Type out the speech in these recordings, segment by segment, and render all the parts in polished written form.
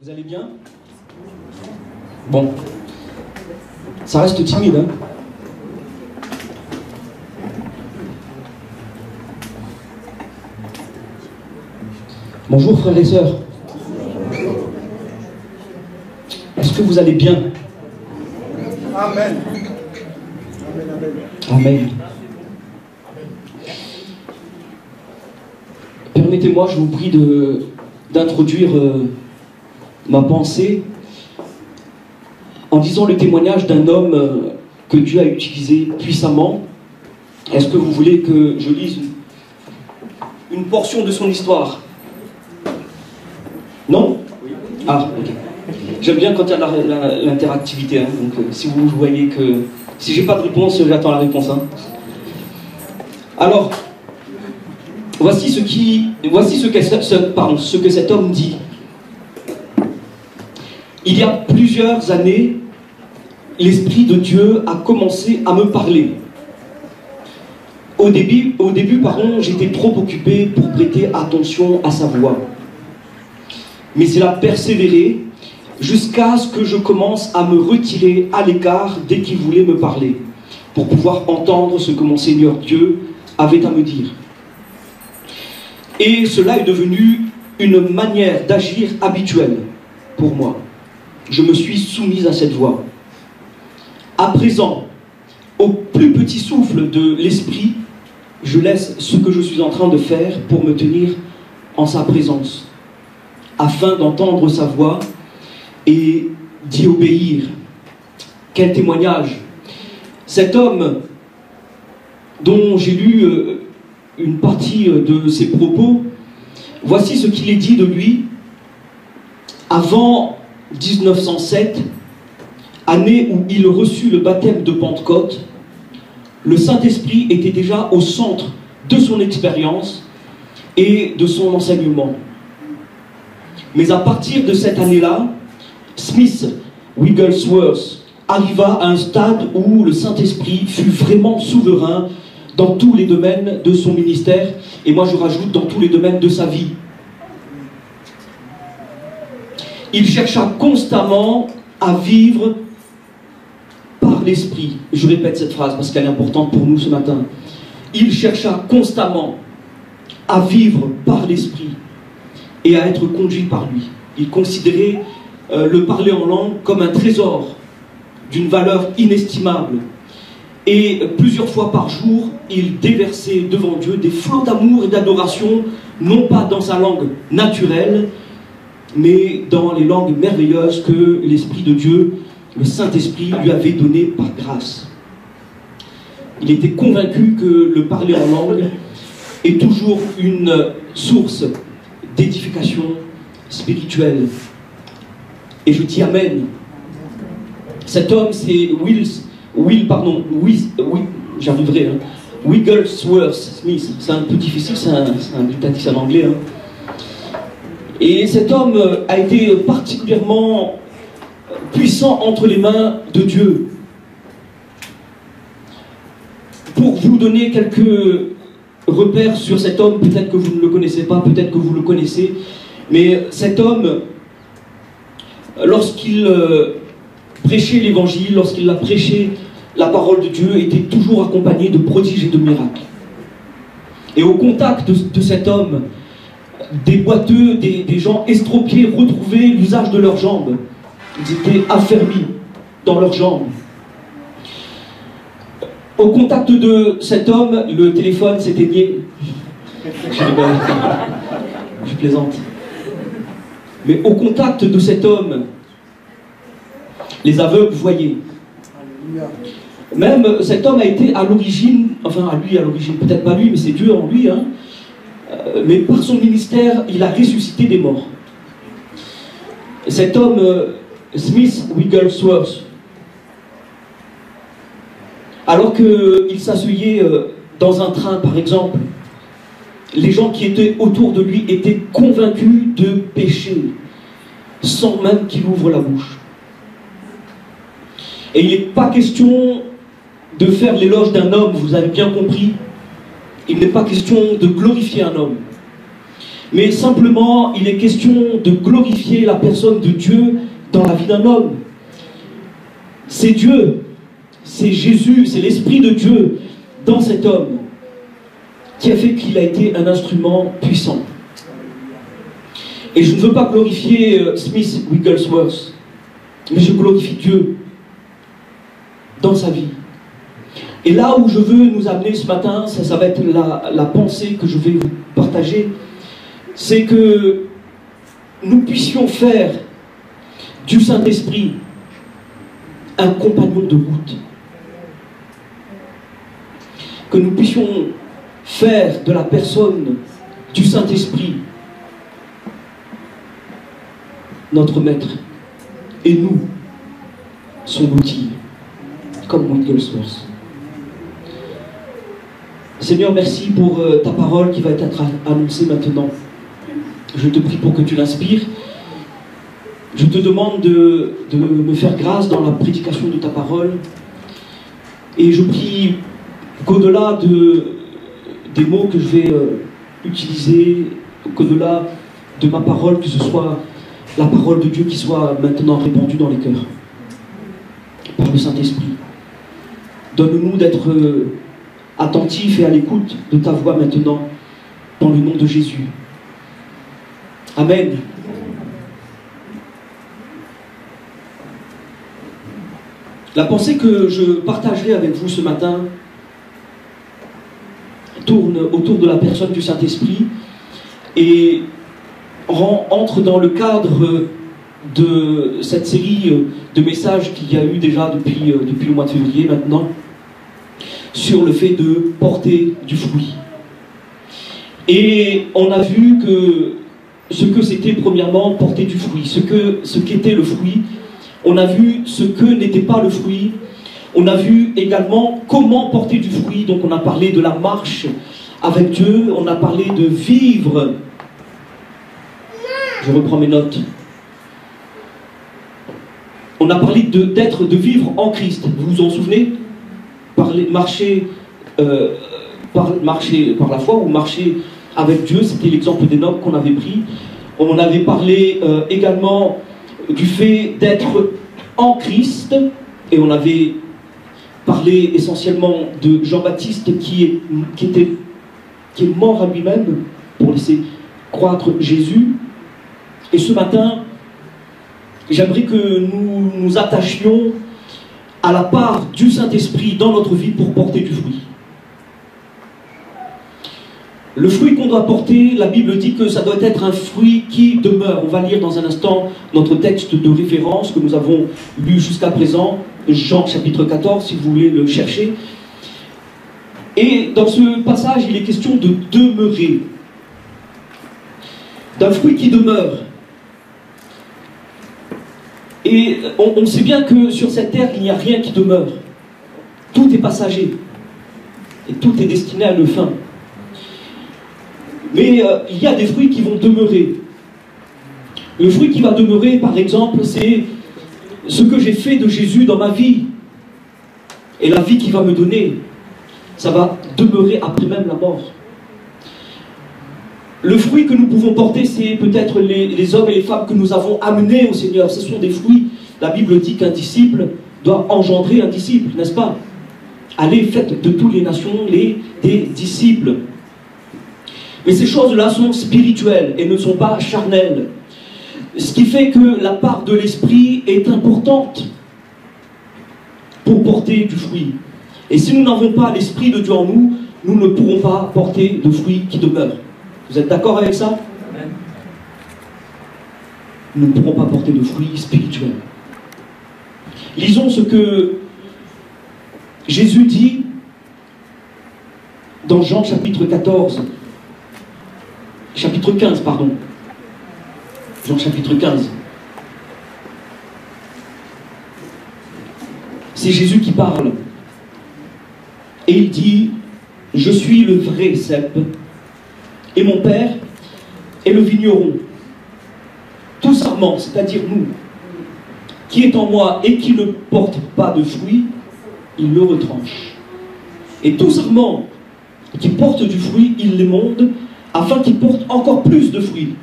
Vous allez bien? Bon. Ça reste timide, hein? Bonjour frères et sœurs. Est-ce que vous allez bien? Amen. Amen. Permettez-moi, je vous prie d'introduire ma pensée en disant le témoignage d'un homme que Dieu a utilisé puissamment. Est-ce que vous voulez que je lise une portion de son histoire? Non? Ah, ok. J'aime bien quand il y a l'interactivité, hein, donc si vous voyez que... Si j'ai pas de réponse, j'attends la réponse. Hein. Alors, voici ce que cet homme dit. Il y a plusieurs années, l'Esprit de Dieu a commencé à me parler. Au début, j'étais trop occupé pour prêter attention à sa voix. Mais il a persévéré jusqu'à ce que je commence à me retirer à l'écart dès qu'il voulait me parler, pour pouvoir entendre ce que mon Seigneur Dieu avait à me dire. Et cela est devenu une manière d'agir habituelle pour moi. Je me suis soumise à cette voix. À présent, au plus petit souffle de l'esprit, je laisse ce que je suis en train de faire pour me tenir en sa présence, afin d'entendre sa voix et d'y obéir. Quel témoignage! Cet homme dont j'ai lu une partie de ses propos, voici ce qu'il est dit de lui. Avant 1907, année où il reçut le baptême de Pentecôte, le Saint-Esprit était déjà au centre de son expérience et de son enseignement. Mais à partir de cette année-là, Smith Wigglesworth arriva à un stade où le Saint-Esprit fut vraiment souverain dans tous les domaines de son ministère, et moi je rajoute dans tous les domaines de sa vie. Il chercha constamment à vivre par l'Esprit. Je répète cette phrase parce qu'elle est importante pour nous ce matin. Il chercha constamment à vivre par l'Esprit et à être conduit par lui. Il considérait le parler en langue comme un trésor d'une valeur inestimable. Et plusieurs fois par jour, il déversait devant Dieu des flots d'amour et d'adoration, non pas dans sa langue naturelle, mais dans les langues merveilleuses que l'Esprit de Dieu, le Saint-Esprit, lui avait données par grâce. Il était convaincu que le parler en langue est toujours une source d'édification spirituelle. Et je dis Amen. Cet homme, c'est j'arriverai, hein. Wigglesworth Smith. C'est un peu difficile, c'est un dictatif en anglais. Hein. Et cet homme a été particulièrement puissant entre les mains de Dieu. Pour vous donner quelques repères sur cet homme, peut-être que vous ne le connaissez pas, peut-être que vous le connaissez, mais cet homme, lorsqu'il prêchait l'évangile, lorsqu'il a prêché la parole de Dieu, était toujours accompagné de prodiges et de miracles. Et au contact de cet homme, des boiteux, des gens estropiés retrouvaient l'usage de leurs jambes. Ils étaient affermis dans leurs jambes. Au contact de cet homme, le téléphone s'éteignait. Je plaisante. Mais au contact de cet homme, les aveugles voyaient. Même cet homme a été à l'origine, enfin à l'origine, peut-être pas lui, mais c'est Dieu en lui, hein, mais par son ministère, il a ressuscité des morts. Cet homme, Smith Wigglesworth, alors qu'il s'asseyait dans un train, par exemple, les gens qui étaient autour de lui étaient convaincus de péché, sans même qu'il ouvre la bouche. Et il n'est pas question de faire l'éloge d'un homme, vous avez bien compris. Il n'est pas question de glorifier un homme. mais simplement il est question de glorifier la personne de Dieu dans la vie d'un homme. C'est Dieu, c'est Jésus, c'est l'Esprit de Dieu dans cet homme qui a fait qu'il a été un instrument puissant. Et je ne veux pas glorifier Smith Wigglesworth, mais je glorifie Dieu dans sa vie. Et là où je veux nous amener ce matin, ça va être la pensée que je vais vous partager, c'est que nous puissions faire du Saint-Esprit un compagnon de route. Que nous puissions faire de la personne du Saint-Esprit notre maître. Et nous, son outil, comme Wigglesworth. Seigneur, merci pour ta parole qui va être annoncée maintenant. Je te prie pour que tu l'inspires. Je te demande de me faire grâce dans la prédication de ta parole. Et je prie qu'au-delà des mots que je vais utiliser, qu'au-delà de ma parole, que ce soit la parole de Dieu qui soit maintenant répandue dans les cœurs. Par le Saint-Esprit. Donne-nous d'être attentifs et à l'écoute de ta voix maintenant, dans le nom de Jésus. Amen. La pensée que je partagerai avec vous ce matin tourne autour de la personne du Saint-Esprit et entre dans le cadre de cette série de messages qu'il y a eu déjà depuis le mois de février maintenant sur le fait de porter du fruit. Et on a vu que ce que c'était premièrement porter du fruit, ce qu'était le fruit. On a vu ce que n'était pas le fruit. On a vu également comment porter du fruit. Donc on a parlé de la marche avec Dieu. On a parlé de vivre. Je reprends mes notes. On a parlé de vivre en Christ. Vous vous en souvenez? Marcher par la foi ou marcher avec Dieu. C'était l'exemple d'Enoch qu'on avait pris. On avait parlé également du fait d'être en Christ, et on avait parlé essentiellement de Jean-Baptiste qui est mort à lui-même pour laisser croître Jésus. Et ce matin, j'aimerais que nous nous attachions à la part du Saint-Esprit dans notre vie pour porter du fruit. Le fruit qu'on doit porter, la Bible dit que ça doit être un fruit qui demeure. On va lire dans un instant notre texte de référence que nous avons lu jusqu'à présent, Jean chapitre 14, si vous voulez le chercher. Et dans ce passage, il est question de demeurer. D'un fruit qui demeure. Et on sait bien que sur cette terre, il n'y a rien qui demeure. Tout est passager. Et tout est destiné à une fin. Mais il y a des fruits qui vont demeurer. Le fruit qui va demeurer, par exemple, c'est ce que j'ai fait de Jésus dans ma vie. Et la vie qu'il va me donner, ça va demeurer après même la mort. Le fruit que nous pouvons porter, c'est peut-être les hommes et les femmes que nous avons amenés au Seigneur. Ce sont des fruits. La Bible dit qu'un disciple doit engendrer un disciple, n'est-ce pas? Allez, faites de toutes les nations des disciples. Mais ces choses-là sont spirituelles et ne sont pas charnelles. Ce qui fait que la part de l'esprit est importante pour porter du fruit. Et si nous n'avons pas l'esprit de Dieu en nous, nous ne pourrons pas porter de fruits qui demeurent. Vous êtes d'accord avec ça? Amen. Nous ne pourrons pas porter de fruits spirituels. Lisons ce que Jésus dit dans Jean chapitre 14. Chapitre 15, pardon. Jean chapitre 15. C'est Jésus qui parle. Et il dit, « Je suis le vrai cep, et mon Père est le vigneron. Tout sarment, c'est-à-dire nous, qui est en moi et qui ne porte pas de fruit, il le retranche. Et tout sarment qui porte du fruit, il l'émonde, afin qu'il porte encore plus de fruits.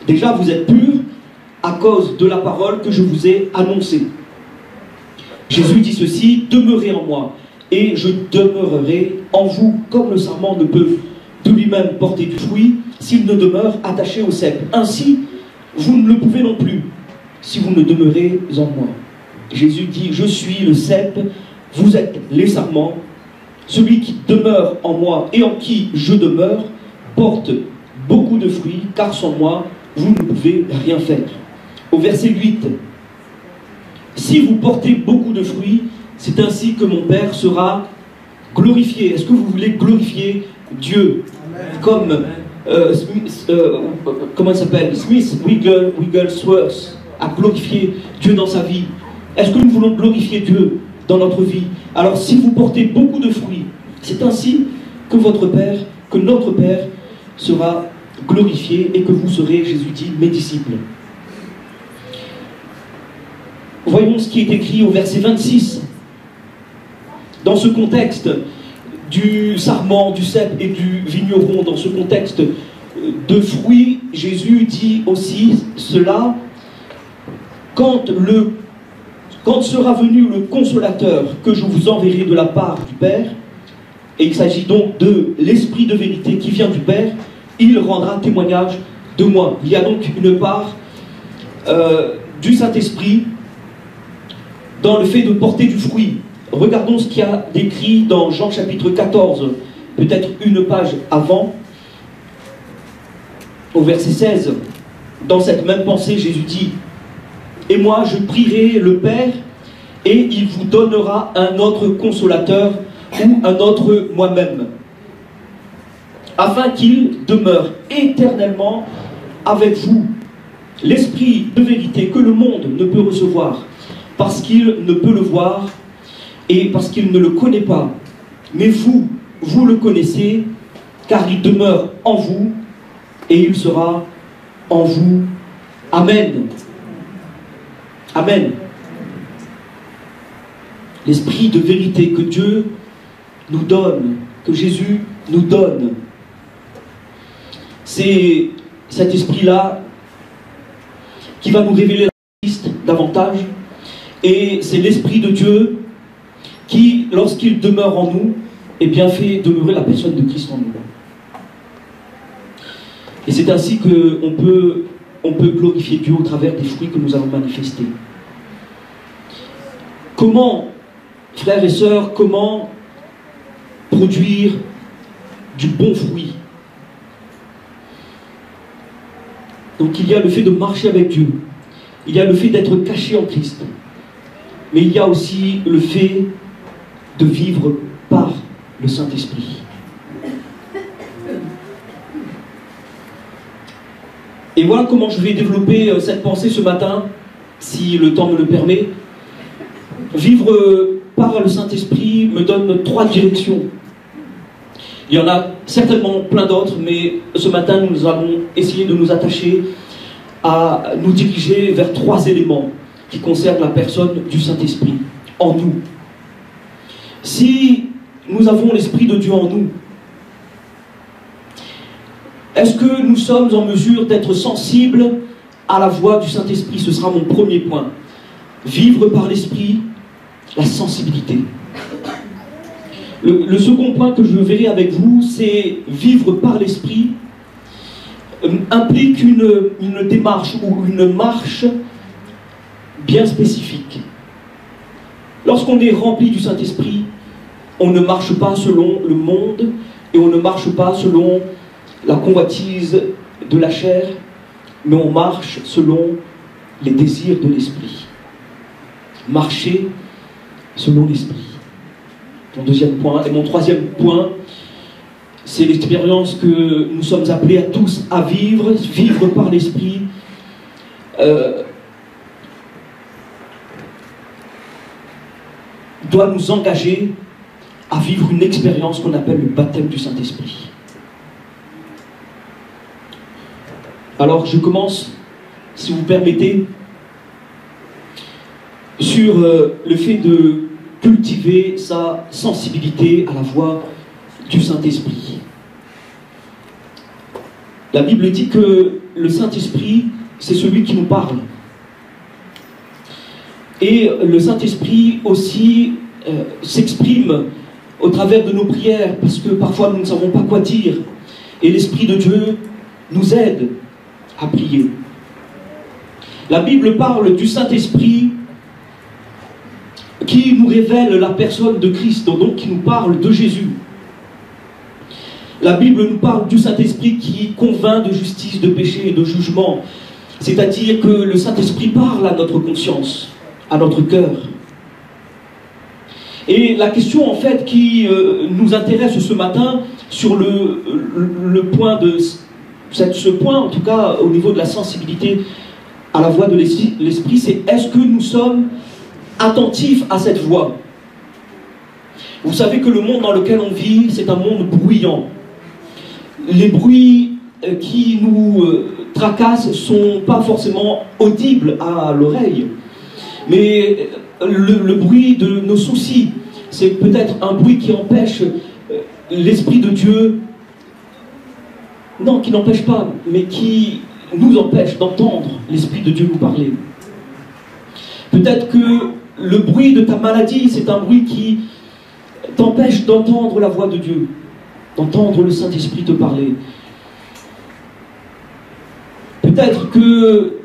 Déjà, vous êtes purs à cause de la parole que je vous ai annoncée. Jésus dit ceci, demeurez en moi, et je demeurerai en vous, comme le sarment ne peut de lui-même porter du fruit, s'il ne demeure attaché au cep. Ainsi, vous ne le pouvez non plus, si vous ne demeurez en moi. Jésus dit, je suis le cep, vous êtes les sarments. Celui qui demeure en moi et en qui je demeure porte beaucoup de fruits, car sans moi, vous ne pouvez rien faire. Au verset 8, si vous portez beaucoup de fruits, c'est ainsi que mon Père sera glorifié. Est-ce que vous voulez glorifier Dieu? Amen. Comme comment il s'appelle, Smith Wigglesworth a glorifié Dieu dans sa vie. Est-ce que nous voulons glorifier Dieu dans notre vie? Alors si vous portez beaucoup de fruits, c'est ainsi que votre Père, que notre Père sera glorifié et que vous serez, Jésus dit, mes disciples. Voyons ce qui est écrit au verset 26. Dans ce contexte du sarment, du cep et du vigneron, dans ce contexte de fruits, Jésus dit aussi cela, quand sera venu le consolateur que je vous enverrai de la part du Père, et il s'agit donc de l'Esprit de vérité qui vient du Père, il rendra témoignage de moi. Il y a donc une part du Saint-Esprit dans le fait de porter du fruit. Regardons ce qu'il y a décrit dans Jean chapitre 14, peut-être une page avant, au verset 16. Dans cette même pensée, Jésus dit, « Et moi, je prierai le Père, et il vous donnera un autre consolateur, ou un autre moi-même, afin qu'il demeure éternellement avec vous. L'Esprit de vérité que le monde ne peut recevoir, parce qu'il ne peut le voir, et parce qu'il ne le connaît pas. Mais vous, vous le connaissez, car il demeure en vous, et il sera en vous. Amen. Amen. L'Esprit de vérité que Dieu nous donne, que Jésus nous donne, c'est cet esprit-là qui va nous révéler la Christ davantage, et c'est l'Esprit de Dieu qui, lorsqu'il demeure en nous, eh bien fait demeurer la personne de Christ en nous. Et c'est ainsi qu'on peut glorifier Dieu au travers des fruits que nous avons manifestés. Comment, frères et sœurs, comment produire du bon fruit? Donc il y a le fait de marcher avec Dieu, il y a le fait d'être caché en Christ, mais il y a aussi le fait de vivre par le Saint-Esprit. Et voilà comment je vais développer cette pensée ce matin, si le temps me le permet. Vivre par le Saint-Esprit me donne 3 directions. Il y en a certainement plein d'autres, mais ce matin, nous allons essayer de nous attacher à nous diriger vers 3 éléments qui concernent la personne du Saint-Esprit en nous. Si nous avons l'Esprit de Dieu en nous, est-ce que nous sommes en mesure d'être sensibles à la voix du Saint-Esprit? Ce sera mon premier point. Vivre par l'Esprit, la sensibilité. Le second point que je verrai avec vous, c'est vivre par l'Esprit implique une démarche ou une marche bien spécifique. Lorsqu'on est rempli du Saint-Esprit, on ne marche pas selon le monde et on ne marche pas selon la convoitise de la chair, mais on marche selon les désirs de l'Esprit. Marcher selon l'Esprit. Mon deuxième point. Et mon troisième point, c'est l'expérience que nous sommes appelés à tous à vivre, vivre par l'Esprit, doit nous engager à vivre une expérience qu'on appelle le baptême du Saint-Esprit. Alors je commence, si vous permettez, sur le fait de cultiver sa sensibilité à la voix du Saint-Esprit. La Bible dit que le Saint-Esprit, c'est celui qui nous parle. Et le Saint-Esprit aussi s'exprime au travers de nos prières, parce que parfois nous ne savons pas quoi dire. Et l'Esprit de Dieu nous aide à prier. La Bible parle du Saint-Esprit qui nous révèle la personne de Christ, donc qui nous parle de Jésus. La Bible nous parle du Saint-Esprit qui convainc de justice, de péché et de jugement. C'est-à-dire que le Saint-Esprit parle à notre conscience, à notre cœur. Et la question en fait qui nous intéresse ce matin sur le point de ce point, en tout cas au niveau de la sensibilité à la voix de l'Esprit, c'est est-ce que nous sommes attentifs à cette voix? Vous savez que le monde dans lequel on vit, c'est un monde bruyant. Les bruits qui nous tracassent ne sont pas forcément audibles à l'oreille, mais le bruit de nos soucis, c'est peut-être un bruit qui empêche l'Esprit de Dieu, non, qui n'empêche pas, mais qui nous empêche d'entendre l'Esprit de Dieu nous parler. Peut-être que le bruit de ta maladie, c'est un bruit qui t'empêche d'entendre la voix de Dieu, d'entendre le Saint-Esprit te parler. Peut-être que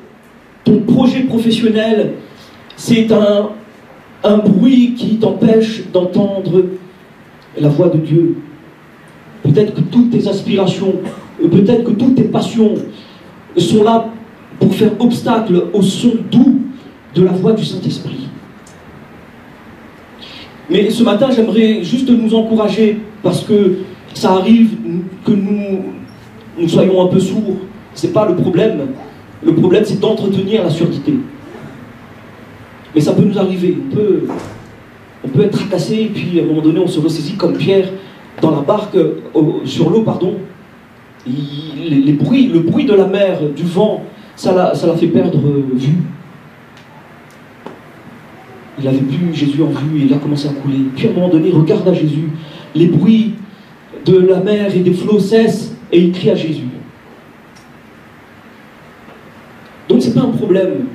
ton projet professionnel, c'est un bruit qui t'empêche d'entendre la voix de Dieu. Peut-être que toutes tes aspirations, peut-être que toutes tes passions sont là pour faire obstacle au son doux de la voix du Saint-Esprit. Mais ce matin, j'aimerais juste nous encourager, parce que ça arrive que nous soyons un peu sourds. Ce n'est pas le problème. Le problème, c'est d'entretenir la surdité. Mais ça peut nous arriver. On peut être tracassé, et puis à un moment donné, on se ressaisit comme Pierre dans la barque, sur l'eau, pardon. Le bruit de la mer, du vent, ça l'a fait perdre vue. Il avait vu Jésus en vue et il a commencé à couler. Puis à un moment donné, il regarde à Jésus. Les bruits de la mer et des flots cessent et il crie à Jésus. Donc c'est pas un problème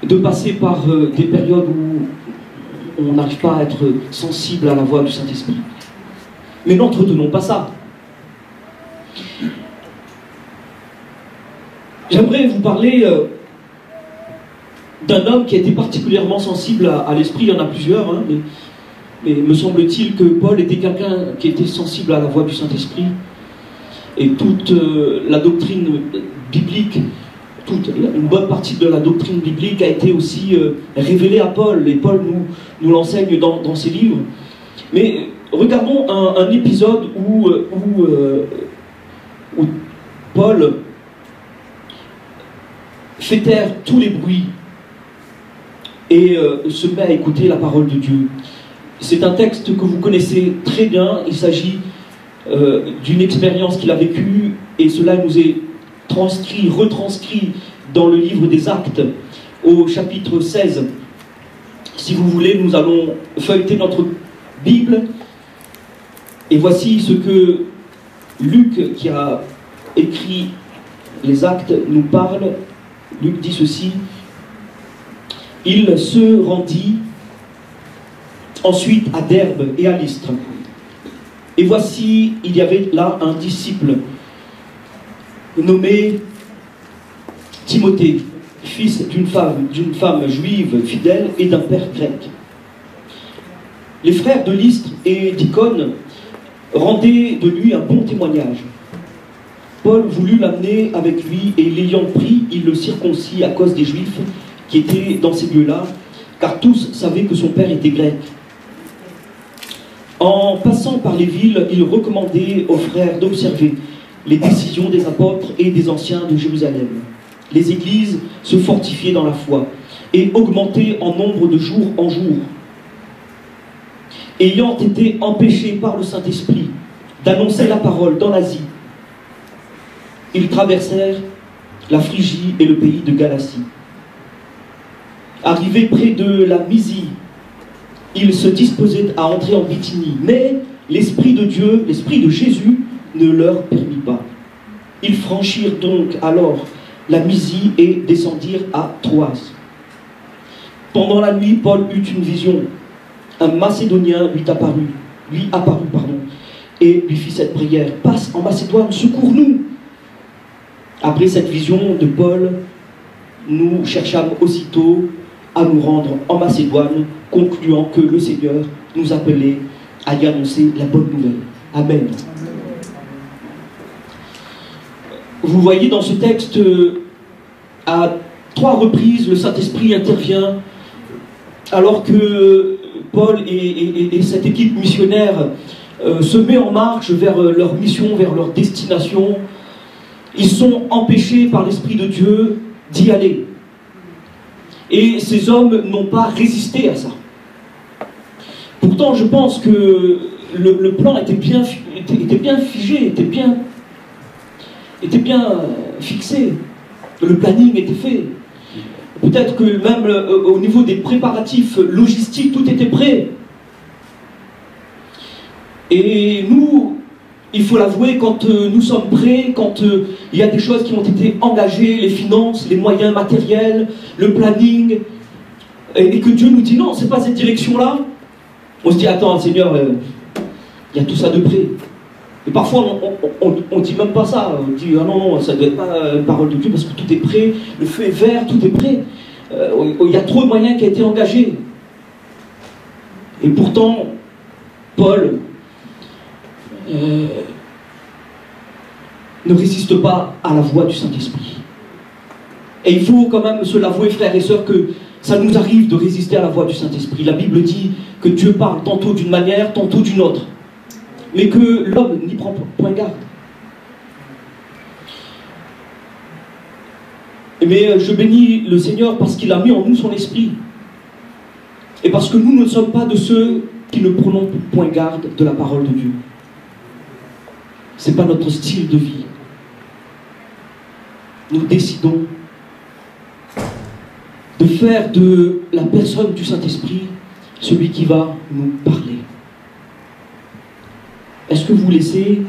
de passer par des périodes où on n'arrive pas à être sensible à la voix du Saint-Esprit. Mais n'entretenons pas ça. J'aimerais vous parler d'un homme qui a été particulièrement sensible à l'esprit. Il y en a plusieurs, hein, mais me semble-t-il que Paul était quelqu'un qui était sensible à la voix du Saint-Esprit. Et toute la doctrine biblique, une bonne partie de la doctrine biblique a été aussi révélée à Paul. Et Paul nous l'enseigne dans ses livres. Mais regardons un épisode où Paul fait taire tous les bruits et se met à écouter la parole de Dieu. C'est un texte que vous connaissez très bien. Il s'agit d'une expérience qu'il a vécue, et cela nous est retranscrit dans le livre des Actes, au chapitre 16. Si vous voulez, nous allons feuilleter notre Bible, et voici ce que Luc, qui a écrit les Actes, nous parle. Luc dit ceci: il se rendit ensuite à Derbe et à Lystre. Et voici, il y avait là un disciple nommé Timothée, fils d'une femme juive fidèle et d'un père grec. Les frères de Lystre et d'Icône rendaient de lui un bon témoignage. Paul voulut l'amener avec lui, et l'ayant pris, il le circoncit à cause des Juifs qui étaient dans ces lieux-là, car tous savaient que son père était grec. En passant par les villes, il recommandait aux frères d'observer les décisions des apôtres et des anciens de Jérusalem. Les églises se fortifiaient dans la foi et augmentaient en nombre de jour en jour. Ayant été empêchés par le Saint-Esprit d'annoncer la parole dans l'Asie, ils traversèrent la Phrygie et le pays de Galatie. Arrivés près de la Mysie, ils se disposaient à entrer en Bithynie, mais l'Esprit de Dieu, l'Esprit de Jésus ne leur permit pas. Ils franchirent donc alors la Mysie et descendirent à Troas. Pendant la nuit, Paul eut une vision. Un Macédonien lui apparut, et lui fit cette prière: passe en Macédoine, secours-nous. Après cette vision de Paul, nous cherchâmes aussitôt à nous rendre en Macédoine, concluant que le Seigneur nous appelait à y annoncer la bonne nouvelle. Amen. Vous voyez dans ce texte, à 3 reprises, le Saint-Esprit intervient alors que Paul et cette équipe missionnaire se met en marche vers leur mission, vers leur destination. Ils sont empêchés par l'Esprit de Dieu d'y aller. Et ces hommes n'ont pas résisté à ça. Pourtant, je pense que le plan était bien figé, était bien fixé. Le planning était fait. Peut-être que même au niveau des préparatifs logistiques, tout était prêt. Et nous, il faut l'avouer, quand nous sommes prêts, quand il y a des choses qui ont été engagées, les finances, les moyens matériels, le planning, et que Dieu nous dit non, c'est pas cette direction-là, on se dit attends Seigneur, il y a tout ça de près. Et parfois on dit même pas ça, on dit ah non, ça ne doit être pas une parole de Dieu parce que tout est prêt, le feu est vert, tout est prêt. Il y a trop de moyens qui ont été engagés. Et pourtant, Paul ne résiste pas à la voix du Saint-Esprit. Et il faut quand même se l'avouer, frères et sœurs, que ça nous arrive de résister à la voix du Saint-Esprit. La Bible dit que Dieu parle tantôt d'une manière, tantôt d'une autre, mais que l'homme n'y prend point garde. Mais je bénis le Seigneur parce qu'il a mis en nous son esprit. Et parce que nous ne sommes pas de ceux qui ne prenons point garde de la parole de Dieu. Ce n'est pas notre style de vie. Nous décidons de faire de la personne du Saint-Esprit celui qui va nous parler. Est-ce que vous laissez,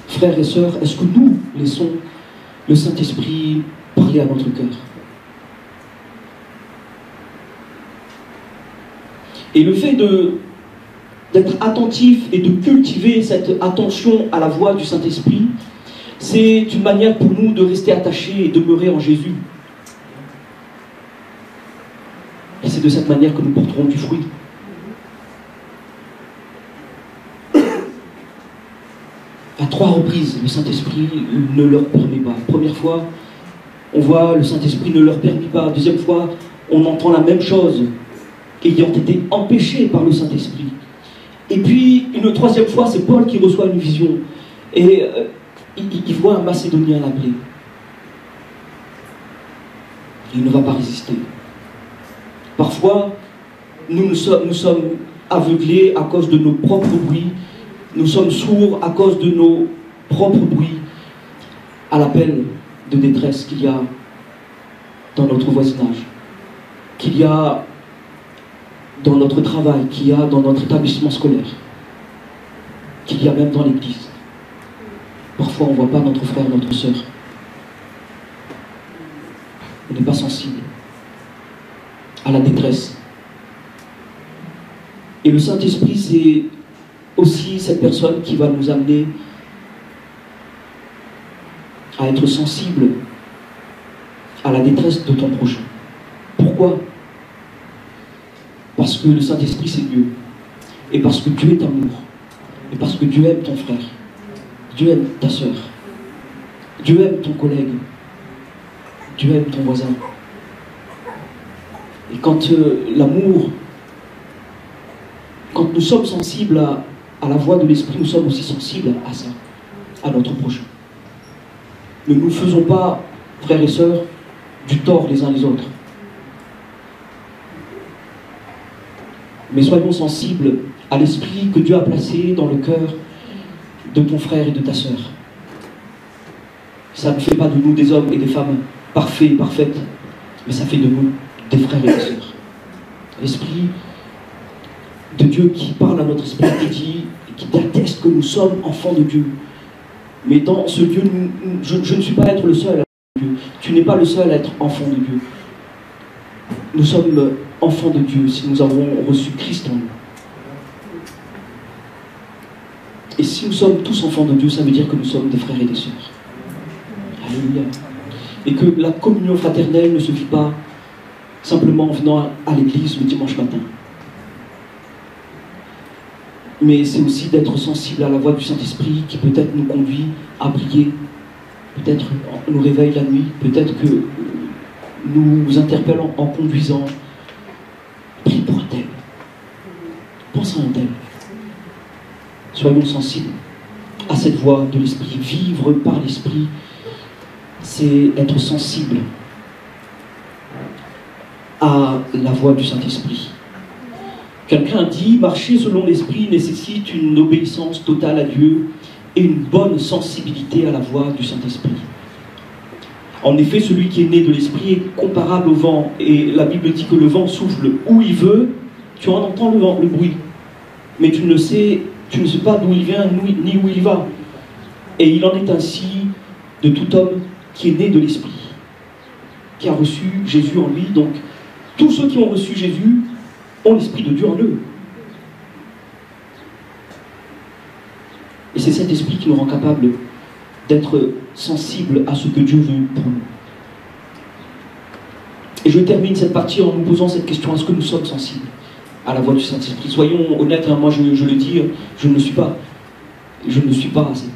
frères et sœurs, est-ce que nous laissons le Saint-Esprit parler à notre cœur? Et le fait d'être attentif et de cultiver cette attention à la voix du Saint-Esprit, c'est une manière pour nous de rester attachés et demeurer en Jésus. Et c'est de cette manière que nous porterons du fruit. À 3 reprises, le Saint-Esprit ne leur permet pas. Première fois, on voit le Saint-Esprit ne leur permet pas. Deuxième fois, on entend la même chose, ayant été empêchés par le Saint-Esprit. Et puis, une 3e fois, c'est Paul qui reçoit une vision. Et il voit un Macédonien l'appeler. Il ne va pas résister. Parfois, nous sommes aveuglés à cause de nos propres bruits. Nous sommes sourds à cause de nos propres bruits à l'appel de détresse qu'il y a dans notre voisinage, qu'il y a dans notre travail, qu'il y a dans notre établissement scolaire, qu'il y a même dans l'église. Parfois, on ne voit pas notre frère, notre sœur. On n'est pas sensible à la détresse. Et le Saint-Esprit, c'est aussi cette personne qui va nous amener à être sensible à la détresse de ton prochain. Pourquoi? Parce que le Saint-Esprit, c'est Dieu. Et parce que Dieu est amour. Et parce que Dieu aime ton frère. Dieu aime ta sœur. Dieu aime ton collègue. Dieu aime ton voisin. Et quand l'amour, quand nous sommes sensibles à la voix de l'Esprit, nous sommes aussi sensibles à ça, à notre prochain. Ne nous faisons pas, frères et sœurs, du tort les uns les autres. Mais soyons sensibles à l'esprit que Dieu a placé dans le cœur de ton frère et de ta sœur. Ça ne fait pas de nous des hommes et des femmes parfaits et parfaites, mais ça fait de nous des frères et des sœurs. L'esprit de Dieu qui parle à notre esprit, qui atteste que nous sommes enfants de Dieu. Mais dans ce Dieu, je ne suis pas être le seul à être Dieu. Tu n'es pas le seul à être enfant de Dieu. Nous sommes enfants de Dieu si nous avons reçu Christ en nous. Et si nous sommes tous enfants de Dieu, ça veut dire que nous sommes des frères et des sœurs. Alléluia. Et que la communion fraternelle ne se vit pas simplement en venant à l'église le dimanche matin. Mais c'est aussi d'être sensible à la voix du Saint-Esprit qui peut-être nous conduit à prier, peut-être nous réveille la nuit, peut-être que nous interpelle en conduisant. Prie pour un tel. Pense à un tel. Soyons sensibles à cette voix de l'Esprit. Vivre par l'Esprit, c'est être sensible à la voix du Saint-Esprit. Quelqu'un dit, marcher selon l'Esprit nécessite une obéissance totale à Dieu et une bonne sensibilité à la voix du Saint-Esprit. En effet, celui qui est né de l'Esprit est comparable au vent, et la Bible dit que le vent souffle où il veut, tu en entends le bruit, mais tu ne sais pas d'où il vient ni où il va. Et il en est ainsi de tout homme qui est né de l'Esprit, qui a reçu Jésus en lui. Donc, tous ceux qui ont reçu Jésus ont l'Esprit de Dieu en eux. Et c'est cet Esprit qui nous rend capables d'être sensibles à ce que Dieu veut pour nous. Et je termine cette partie en nous posant cette question, est-ce que nous sommes sensibles à la voix du Saint-Esprit? Soyons honnêtes, hein, moi je le dis, je ne le suis pas. Je ne le suis pas assez.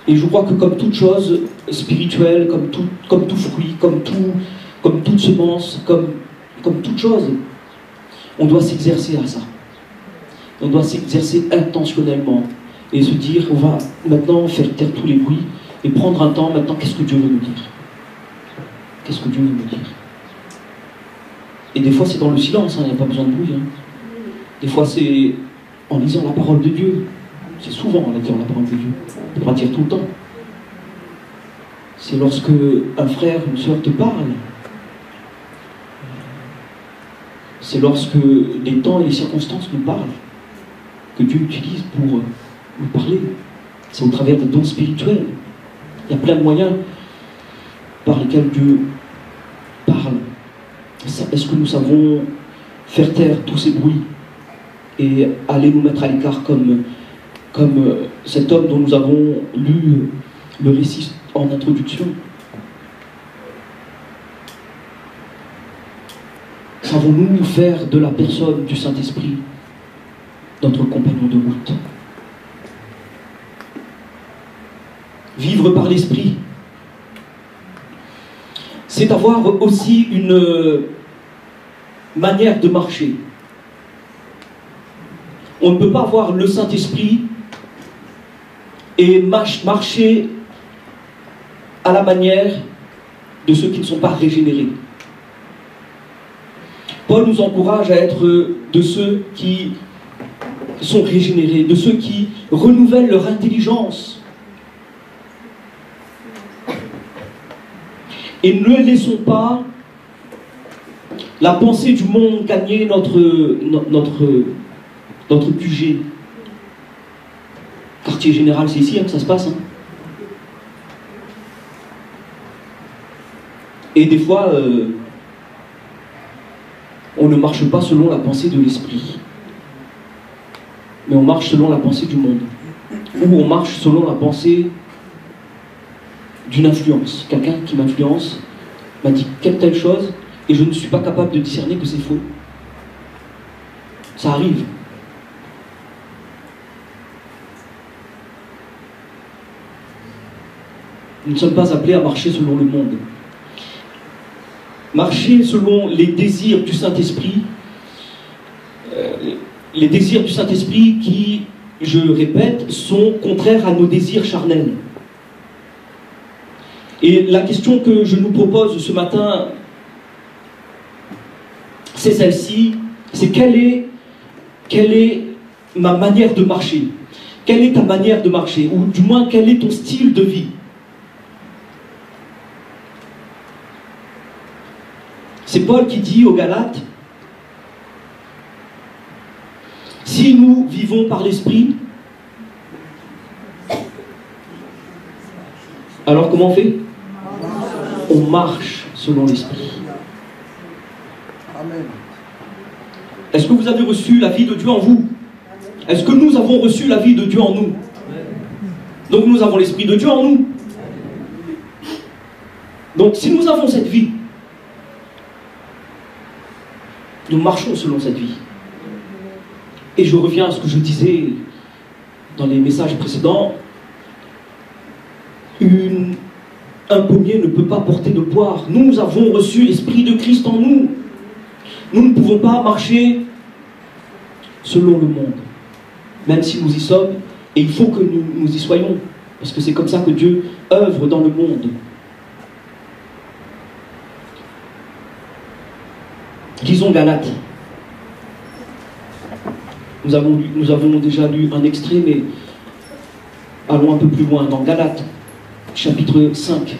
Et je crois que comme toute chose spirituelle, comme tout fruit, comme toute semence, comme toute chose, on doit s'exercer à ça. On doit s'exercer intentionnellement et se dire, on va maintenant faire taire tous les bruits et prendre un temps maintenant, qu'est-ce que Dieu veut me dire? Qu'est-ce que Dieu veut me dire? Et des fois c'est dans le silence, il n'y a pas besoin de bruit. Des fois c'est en lisant la parole de Dieu. C'est souvent en lisant la parole de Dieu. On ne peut pas dire tout le temps. C'est lorsque un frère, une soeur te parle. C'est lorsque les temps et les circonstances nous parlent que Dieu utilise pour nous parler. C'est au travers des dons spirituels. Il y a plein de moyens par lesquels Dieu parle. Est-ce que nous savons faire taire tous ces bruits et aller nous mettre à l'écart comme cet homme dont nous avons lu le récit en introduction? Savons-nous faire de la personne du Saint-Esprit notre compagnon de route? Vivre par l'Esprit, c'est avoir aussi une manière de marcher. On ne peut pas avoir le Saint-Esprit et marcher à la manière de ceux qui ne sont pas régénérés. Paul nous encourage à être de ceux qui sont régénérés, de ceux qui renouvellent leur intelligence. Et ne laissons pas la pensée du monde gagner notre QG. Quartier général, c'est ici que ça se passe. Et des fois, on ne marche pas selon la pensée de l'esprit, mais on marche selon la pensée du monde. Ou on marche selon la pensée d'une influence. Quelqu'un qui m'influence m'a dit telle chose, et je ne suis pas capable de discerner que c'est faux. Ça arrive. Nous ne sommes pas appelés à marcher selon le monde. Marcher selon les désirs du Saint-Esprit, les désirs du Saint-Esprit qui, je le répète, sont contraires à nos désirs charnels. Et la question que je nous propose ce matin, c'est celle-ci, c'est quelle est ma manière de marcher? Quelle est ta manière de marcher? Ou du moins, quel est ton style de vie? C'est Paul qui dit aux Galates, Si nous vivons par l'Esprit, alors comment on fait? On marche selon l'Esprit. Amen. Est-ce que vous avez reçu la vie de Dieu en vous? Est-ce que nous avons reçu la vie de Dieu en nous? Donc nous avons l'Esprit de Dieu en nous. Donc si nous avons cette vie, nous marchons selon cette vie. Et je reviens à ce que je disais dans les messages précédents. Un pommier ne peut pas porter de poire. Nous avons reçu l'Esprit de Christ en nous. Nous ne pouvons pas marcher selon le monde, même si nous y sommes, et il faut que nous y soyons, parce que c'est comme ça que Dieu œuvre dans le monde. Lisons Galates. Nous avons déjà lu un extrait, mais allons un peu plus loin, dans Galates, chapitre 5.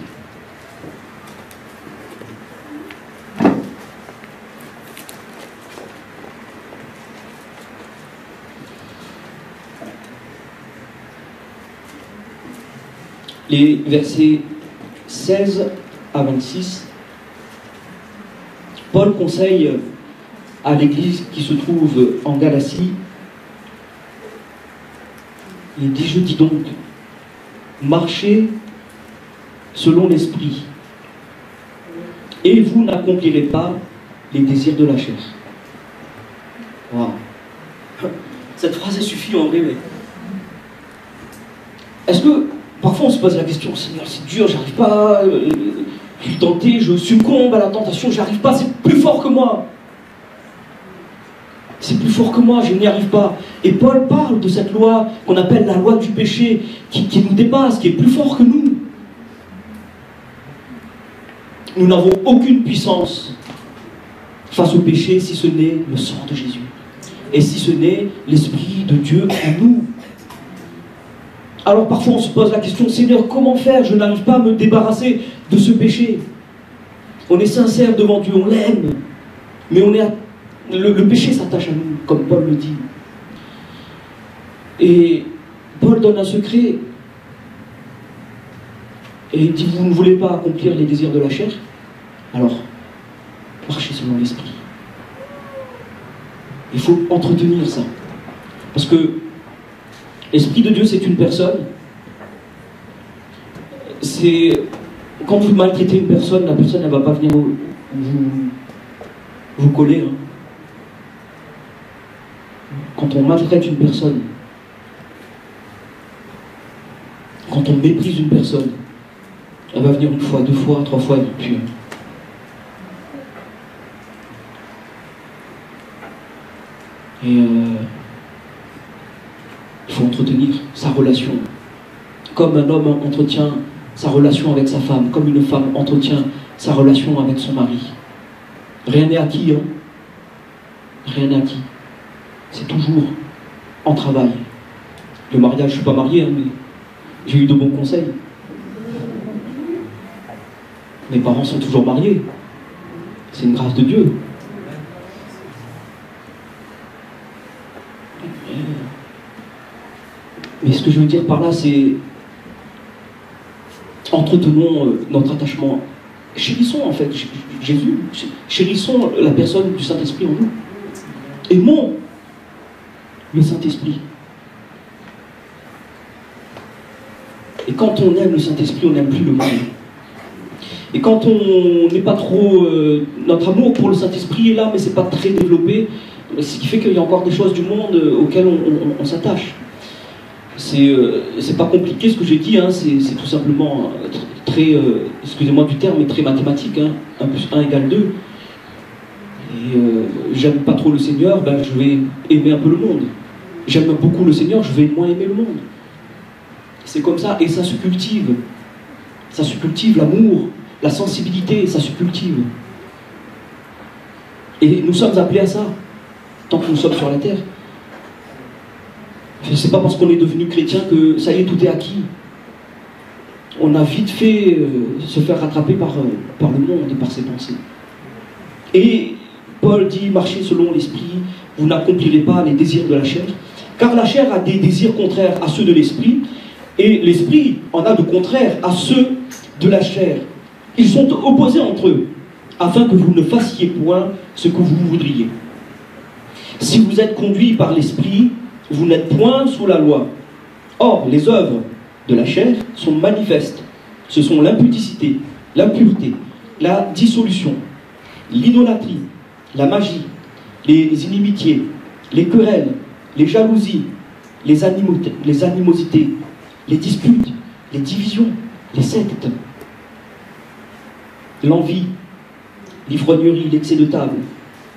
Les versets 16 à 26, Paul conseille à l'église qui se trouve en Galatie, il dit: je dis donc, marchez selon l'esprit, et vous n'accomplirez pas les désirs de la chair. Wow. Cette phrase, elle suffit en vrai, mais est-ce que parfois on se pose la question: Seigneur, c'est dur, j'arrive pas, je suis tenté, je succombe à la tentation, j'arrive pas, c'est plus fort que moi. C'est plus fort que moi, je n'y arrive pas. Et Paul parle de cette loi qu'on appelle la loi du péché, qui nous dépasse, qui est plus fort que nous. Nous n'avons aucune puissance face au péché si ce n'est le sang de Jésus. Et si ce n'est l'Esprit de Dieu en nous. Alors parfois on se pose la question: Seigneur, comment faire? Je n'arrive pas à me débarrasser de ce péché. On est sincère devant Dieu, on l'aime, mais le péché s'attache à nous, comme Paul le dit. Et Paul donne un secret. Et il dit: vous ne voulez pas accomplir les désirs de la chair? Alors, marchez selon l'Esprit. Il faut entretenir ça. Parce que l'Esprit de Dieu, c'est une personne. C'est quand vous maltraitez une personne, la personne, elle ne va pas venir vous coller. Hein. Quand on maltraite une personne, quand on méprise une personne, elle va venir une fois, deux fois, trois fois, et puis il faut entretenir sa relation. Comme un homme entretient sa relation avec sa femme, comme une femme entretient sa relation avec son mari. Rien n'est acquis, hein. Rien n'est acquis. C'est toujours en travail. Le mariage, je ne suis pas marié, hein, mais j'ai eu de bons conseils. Mes parents sont toujours mariés. C'est une grâce de Dieu. Mais ce que je veux dire par là, c'est entretenons notre attachement. Chérissons en fait Jésus. Chérissons la personne du Saint-Esprit en nous. Aimons le Saint-Esprit. Et quand on aime le Saint-Esprit, on n'aime plus le monde. Et quand on n'est pas trop... notre amour pour le Saint-Esprit est là, mais c'est pas très développé. Ce qui fait qu'il y a encore des choses du monde auxquelles on s'attache. C'est pas compliqué ce que j'ai dit, hein, c'est tout simplement très, excusez-moi du terme, mais très mathématique. Hein, 1 plus 1 égale 2. Et j'aime pas trop le Seigneur, ben, je vais aimer un peu le monde. J'aime beaucoup le Seigneur, je vais moins aimer le monde. C'est comme ça, et ça se cultive. Ça se cultive, l'amour, la sensibilité, ça se cultive. Et nous sommes appelés à ça, tant que nous sommes sur la terre. C'est pas parce qu'on est devenu chrétien que ça y est, tout est acquis. On a vite fait se faire rattraper par le monde et par ses pensées. Et Paul dit, marchez selon l'esprit, vous n'accomplirez pas les désirs de la chair. Car la chair a des désirs contraires à ceux de l'esprit, et l'esprit en a de contraires à ceux de la chair. Ils sont opposés entre eux, afin que vous ne fassiez point ce que vous voudriez. Si vous êtes conduits par l'esprit, vous n'êtes point sous la loi. Or, les œuvres de la chair sont manifestes. Ce sont l'impudicité, l'impureté, la dissolution, l'idolâtrie, la magie, les inimitiés, les querelles, les jalousies, les animosités, les disputes, les divisions, les sectes, l'envie, l'ivrognerie, l'excès de table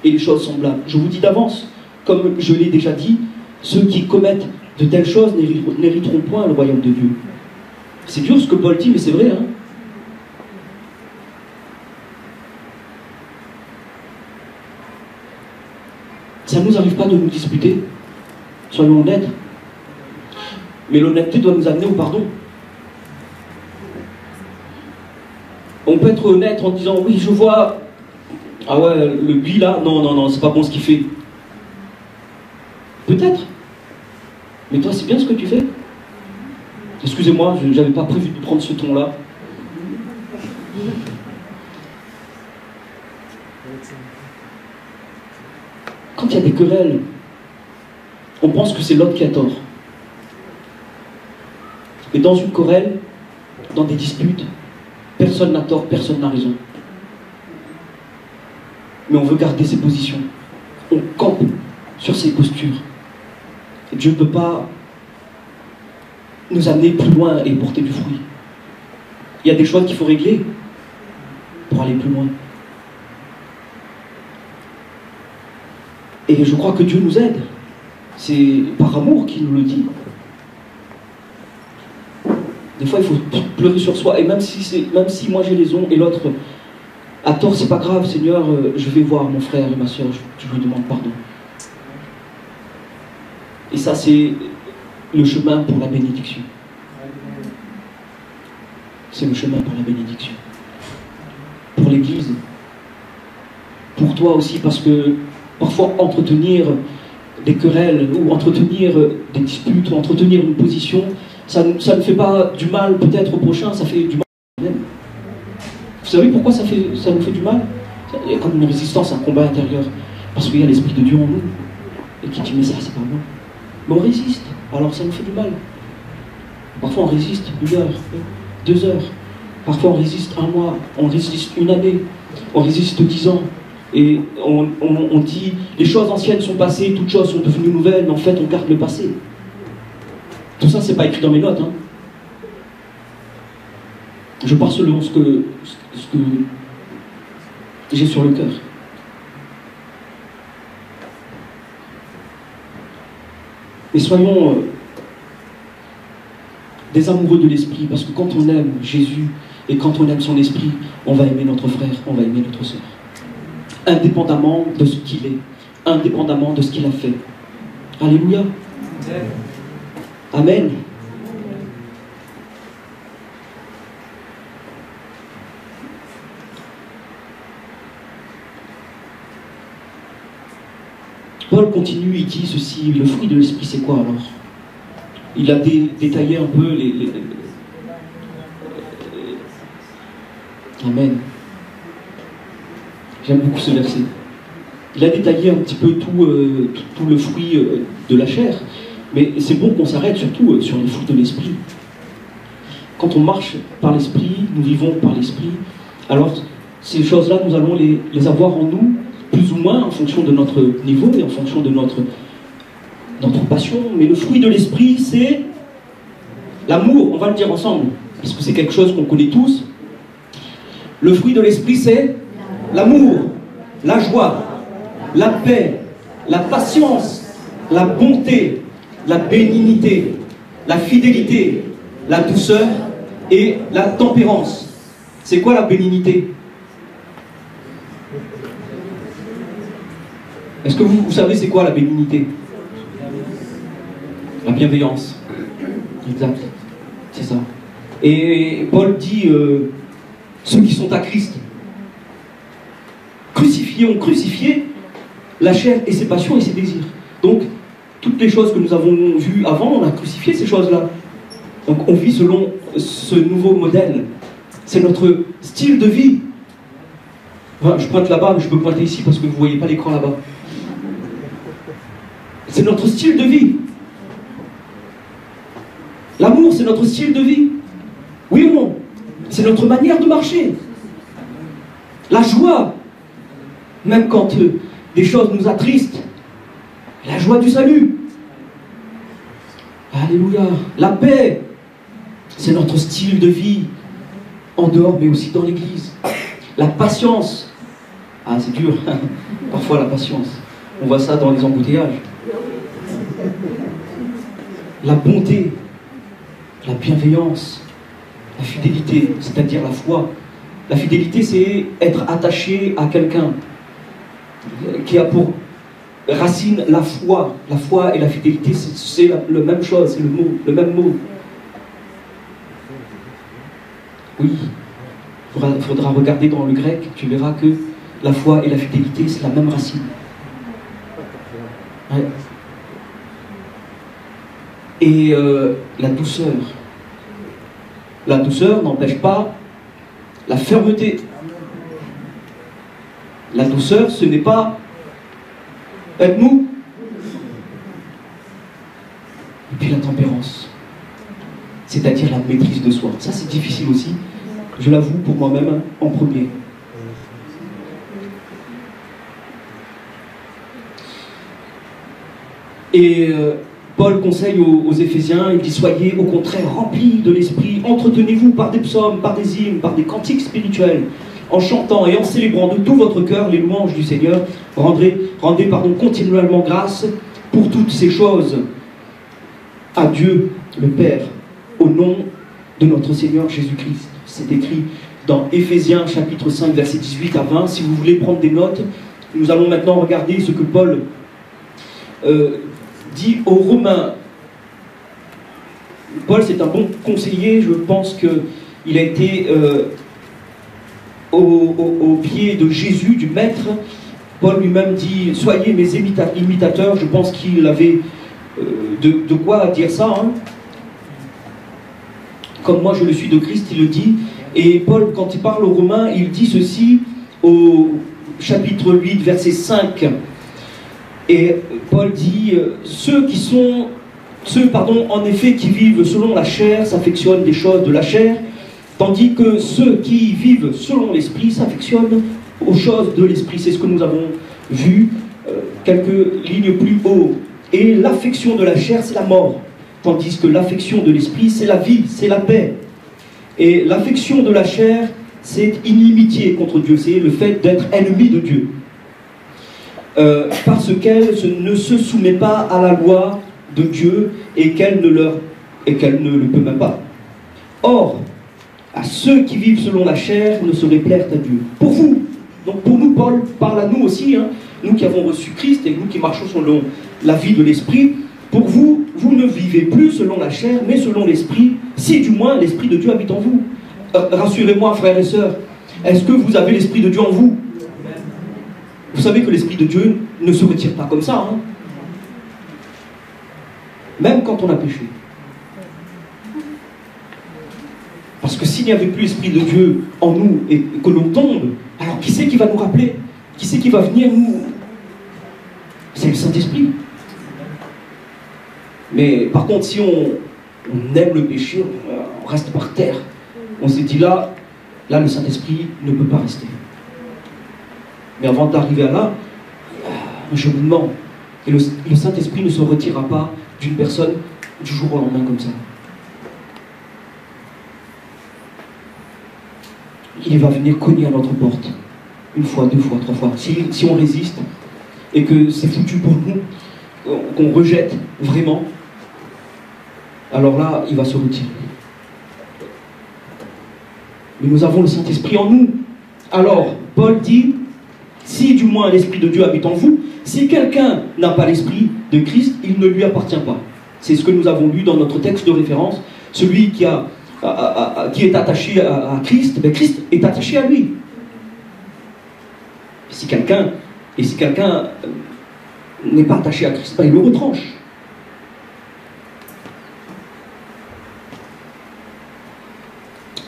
et les choses semblables. Je vous dis d'avance, comme je l'ai déjà dit, ceux qui commettent de telles choses n'hériteront point le royaume de Dieu. C'est dur ce que Paul dit, mais c'est vrai, hein. Ça ne nous arrive pas de nous disputer, soyons honnêtes. Mais l'honnêteté doit nous amener au pardon. On peut être honnête en disant, oui, je vois, ah ouais, le lui là, non, c'est pas bon ce qu'il fait. Peut-être. Mais toi, c'est bien ce que tu fais. Excusez-moi, je n'avais pas prévu de prendre ce ton-là. Quand il y a des querelles, on pense que c'est l'autre qui a tort. Mais dans une querelle, dans des disputes, personne n'a tort, personne n'a raison. Mais on veut garder ses positions. On campe sur ses postures. Et Dieu ne peut pas nous amener plus loin et porter du fruit. Il y a des choses qu'il faut régler pour aller plus loin. Et je crois que Dieu nous aide. C'est par amour qu'il nous le dit. Des fois, il faut pleurer sur soi. Et même si moi j'ai raison et l'autre a tort, c'est pas grave, Seigneur, je vais voir mon frère et ma soeur, je lui demande pardon. Et ça, c'est le chemin pour la bénédiction. C'est le chemin pour la bénédiction. Pour l'Église. Pour toi aussi, parce que parfois entretenir des querelles, ou entretenir des disputes, ou entretenir une position, ça ne fait pas du mal peut-être au prochain, ça fait du mal à nous-mêmes. Vous savez pourquoi ça nous fait du mal? Il y a comme une résistance, un combat intérieur. Parce qu'il y a l'Esprit de Dieu en nous. Et qui dit, mais ça, c'est pas moi. Mais on résiste, alors ça nous fait du mal. Parfois on résiste 1 heure, 2 heures. Parfois on résiste 1 mois, on résiste 1 année, on résiste 10 ans. Et on dit, les choses anciennes sont passées, toutes choses sont devenues nouvelles, mais en fait on garde le passé. Tout ça, c'est pas écrit dans mes notes. Hein. Je pars selon ce que j'ai sur le cœur. Et soyons des amoureux de l'esprit, parce que quand on aime Jésus et quand on aime son esprit, on va aimer notre frère, on va aimer notre sœur. Indépendamment de ce qu'il est, indépendamment de ce qu'il a fait. Alléluia. Amen. Paul continue, il dit ceci, le fruit de l'esprit c'est quoi alors? Il a détaillé un peu Amen. J'aime beaucoup ce verset. Il a détaillé un petit peu tout le fruit de la chair, mais c'est bon qu'on s'arrête surtout sur les fruits de l'esprit. Quand on marche par l'esprit, nous vivons par l'esprit, alors ces choses-là, nous allons les avoir en nous, plus ou moins en fonction de notre niveau et en fonction de notre passion. Mais le fruit de l'esprit, c'est l'amour, on va le dire ensemble, parce que c'est quelque chose qu'on connaît tous. Le fruit de l'esprit, c'est l'amour, la joie, la paix, la patience, la bonté, la bénignité, la fidélité, la douceur et la tempérance. C'est quoi la bénignité? Est-ce que vous savez c'est quoi la bénignité? La bienveillance. Exact. C'est ça. Et Paul dit ceux qui sont à Christ, crucifiés ont crucifié la chair et ses passions et ses désirs. Donc, toutes les choses que nous avons vues avant, on a crucifié ces choses-là. Donc, on vit selon ce nouveau modèle. C'est notre style de vie. Enfin, je pointe là-bas, mais je peux pointer ici parce que vous ne voyez pas l'écran là-bas. C'est notre style de vie. L'amour, c'est notre style de vie. Oui ou non? C'est notre manière de marcher. La joie, même quand des choses nous attristent. La joie du salut. Alléluia. La paix, c'est notre style de vie. En dehors, mais aussi dans l'église. La patience. Ah, c'est dur. Parfois, la patience. On voit ça dans les embouteillages. La bonté. La bienveillance. La fidélité, c'est-à-dire la foi. La fidélité, c'est être attaché à quelqu'un qui a pour racine la foi. La foi et la fidélité, c'est la même chose, c'est le même mot. Oui, il faudra regarder dans le grec, tu verras que la foi et la fidélité, c'est la même racine. Ouais. Et la douceur. La douceur n'empêche pas la fermeté. La douceur, ce n'est pas être mou. Et puis la tempérance, c'est-à-dire la maîtrise de soi. Ça, c'est difficile aussi, je l'avoue pour moi-même en premier. Et Paul conseille aux Éphésiens, il dit: soyez au contraire remplis de l'esprit, entretenez-vous par des psaumes, par des hymnes, par des cantiques spirituels, en chantant et en célébrant de tout votre cœur les louanges du Seigneur. Rendez continuellement grâce pour toutes ces choses à Dieu le Père, au nom de notre Seigneur Jésus-Christ. C'est écrit dans Éphésiens chapitre 5 versets 18 à 20. Si vous voulez prendre des notes, nous allons maintenant regarder ce que Paul dit aux Romains. Paul, c'est un bon conseiller. Je pense qu'il a été au pied de Jésus, du Maître. Paul lui-même dit: soyez mes imitateurs. Je pense qu'il avait de quoi dire ça. Hein. Comme moi je le suis de Christ, il le dit. Et Paul, quand il parle aux Romains, il dit ceci au chapitre 8, verset 5. Et Paul dit: ceux en effet, qui vivent selon la chair s'affectionnent des choses de la chair, tandis que ceux qui vivent selon l'esprit s'affectionnent aux choses de l'esprit. C'est ce que nous avons vu quelques lignes plus haut. Et l'affection de la chair, c'est la mort, tandis que l'affection de l'esprit, c'est la vie, c'est la paix. Et l'affection de la chair, c'est inimitié contre Dieu, c'est le fait d'être ennemi de Dieu. Parce qu'elle ne se soumet pas à la loi de Dieu et qu'elle ne le peut même pas. Or, à ceux qui vivent selon la chair ne saurait plaire à Dieu. Pour vous, donc pour nous, Paul parle à nous aussi, hein, nous qui avons reçu Christ et nous qui marchons selon la vie de l'Esprit. Pour vous, vous ne vivez plus selon la chair, mais selon l'Esprit, si du moins l'Esprit de Dieu habite en vous. Rassurez-moi, frères et sœurs, est-ce que vous avez l'Esprit de Dieu en vous? Vous savez que l'Esprit de Dieu ne se retire pas comme ça, hein? Même quand on a péché. Parce que s'il n'y avait plus l'Esprit de Dieu en nous et que l'on tombe, alors qui c'est qui va nous rappeler? Qui c'est qui va venir nous... C'est le Saint-Esprit. Mais par contre, si on aime le péché, on reste par terre. On s'est dit là, le Saint-Esprit ne peut pas rester. Mais avant d'arriver à là, un cheminement. Et le Saint-Esprit ne se retirera pas d'une personne du jour au lendemain comme ça. Il va venir cogner à notre porte. Une fois, deux fois, trois fois. Si on résiste et que c'est foutu pour nous, qu'on rejette vraiment, alors là, il va se retirer. Mais nous avons le Saint-Esprit en nous. Alors, Paul dit: si du moins l'Esprit de Dieu habite en vous, si quelqu'un n'a pas l'Esprit de Christ, il ne lui appartient pas. C'est ce que nous avons lu dans notre texte de référence. Celui qui est attaché à Christ, ben Christ est attaché à lui. Si quelqu'un Et si quelqu'un n'est pas attaché à Christ, ben il le retranche.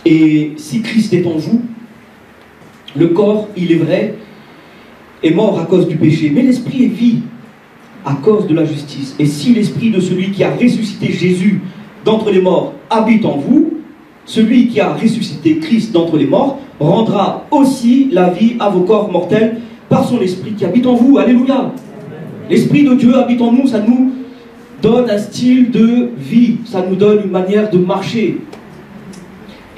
Et si Christ est en vous, le corps, il est vrai, est mort à cause du péché, mais l'esprit est vie à cause de la justice. Et si l'esprit de celui qui a ressuscité Jésus d'entre les morts habite en vous, celui qui a ressuscité Christ d'entre les morts rendra aussi la vie à vos corps mortels par son esprit qui habite en vous. Alléluia. L'esprit de Dieu habite en nous, ça nous donne un style de vie, ça nous donne une manière de marcher.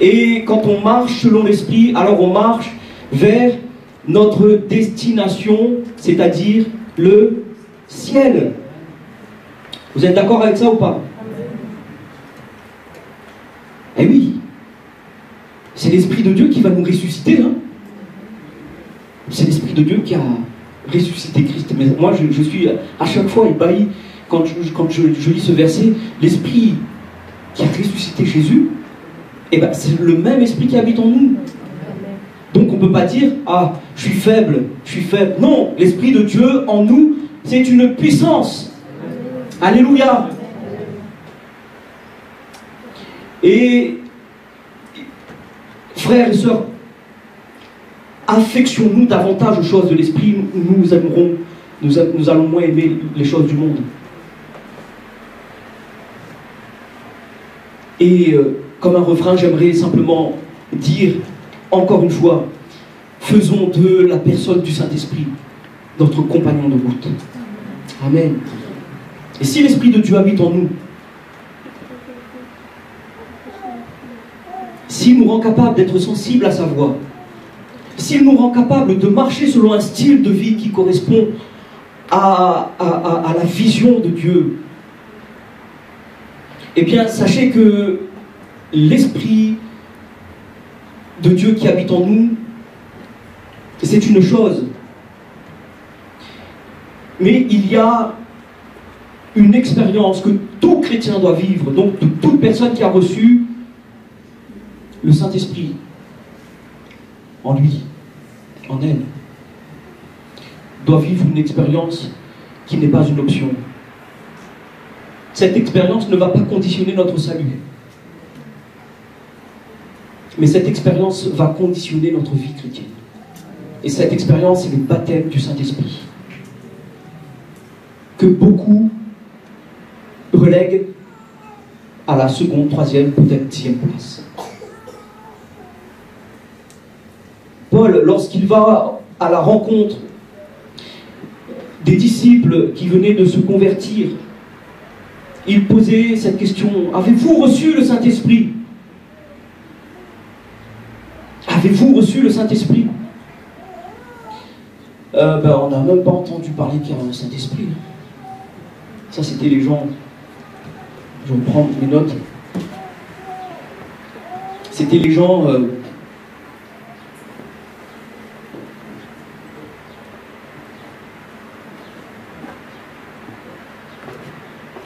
Et quand on marche selon l'esprit, alors on marche vers notre destination, c'est-à-dire le ciel. Vous êtes d'accord avec ça ou pas? Eh oui, c'est l'Esprit de Dieu qui va nous ressusciter. Hein? C'est l'Esprit de Dieu qui a ressuscité Christ. Mais moi, je suis à chaque fois ébahi quand je lis ce verset. L'Esprit qui a ressuscité Jésus, eh ben, c'est le même Esprit qui habite en nous. Donc on ne peut pas dire « Ah, je suis faible, je suis faible ». Non, l'Esprit de Dieu en nous, c'est une puissance. Alléluia. Et frères et sœurs, affectionnons-nous davantage aux choses de l'esprit, nous allons moins aimer les choses du monde. Et comme un refrain, j'aimerais simplement dire encore une fois, faisons de la personne du Saint-Esprit notre compagnon de route. Amen. Et si l'Esprit de Dieu habite en nous, s'il nous rend capable d'être sensibles à sa voix, s'il nous rend capable de marcher selon un style de vie qui correspond à la vision de Dieu, eh bien, sachez que l'Esprit de Dieu qui habite en nous, c'est une chose. Mais il y a une expérience que tout chrétien doit vivre, donc toute personne qui a reçu le Saint-Esprit en lui, en elle, doit vivre une expérience qui n'est pas une option. Cette expérience ne va pas conditionner notre salut. Mais cette expérience va conditionner notre vie chrétienne. Et cette expérience, c'est le baptême du Saint-Esprit. Que beaucoup relèguent à la seconde, troisième, peut-être 10e place. Paul, lorsqu'il va à la rencontre des disciples qui venaient de se convertir, il posait cette question: avez-vous reçu le Saint-Esprit? Avez-vous reçu le Saint-Esprit? On n'a même pas entendu parler qu'il y a un Saint-Esprit. Ça, c'était les gens. Je vais prendre mes notes. C'était les gens.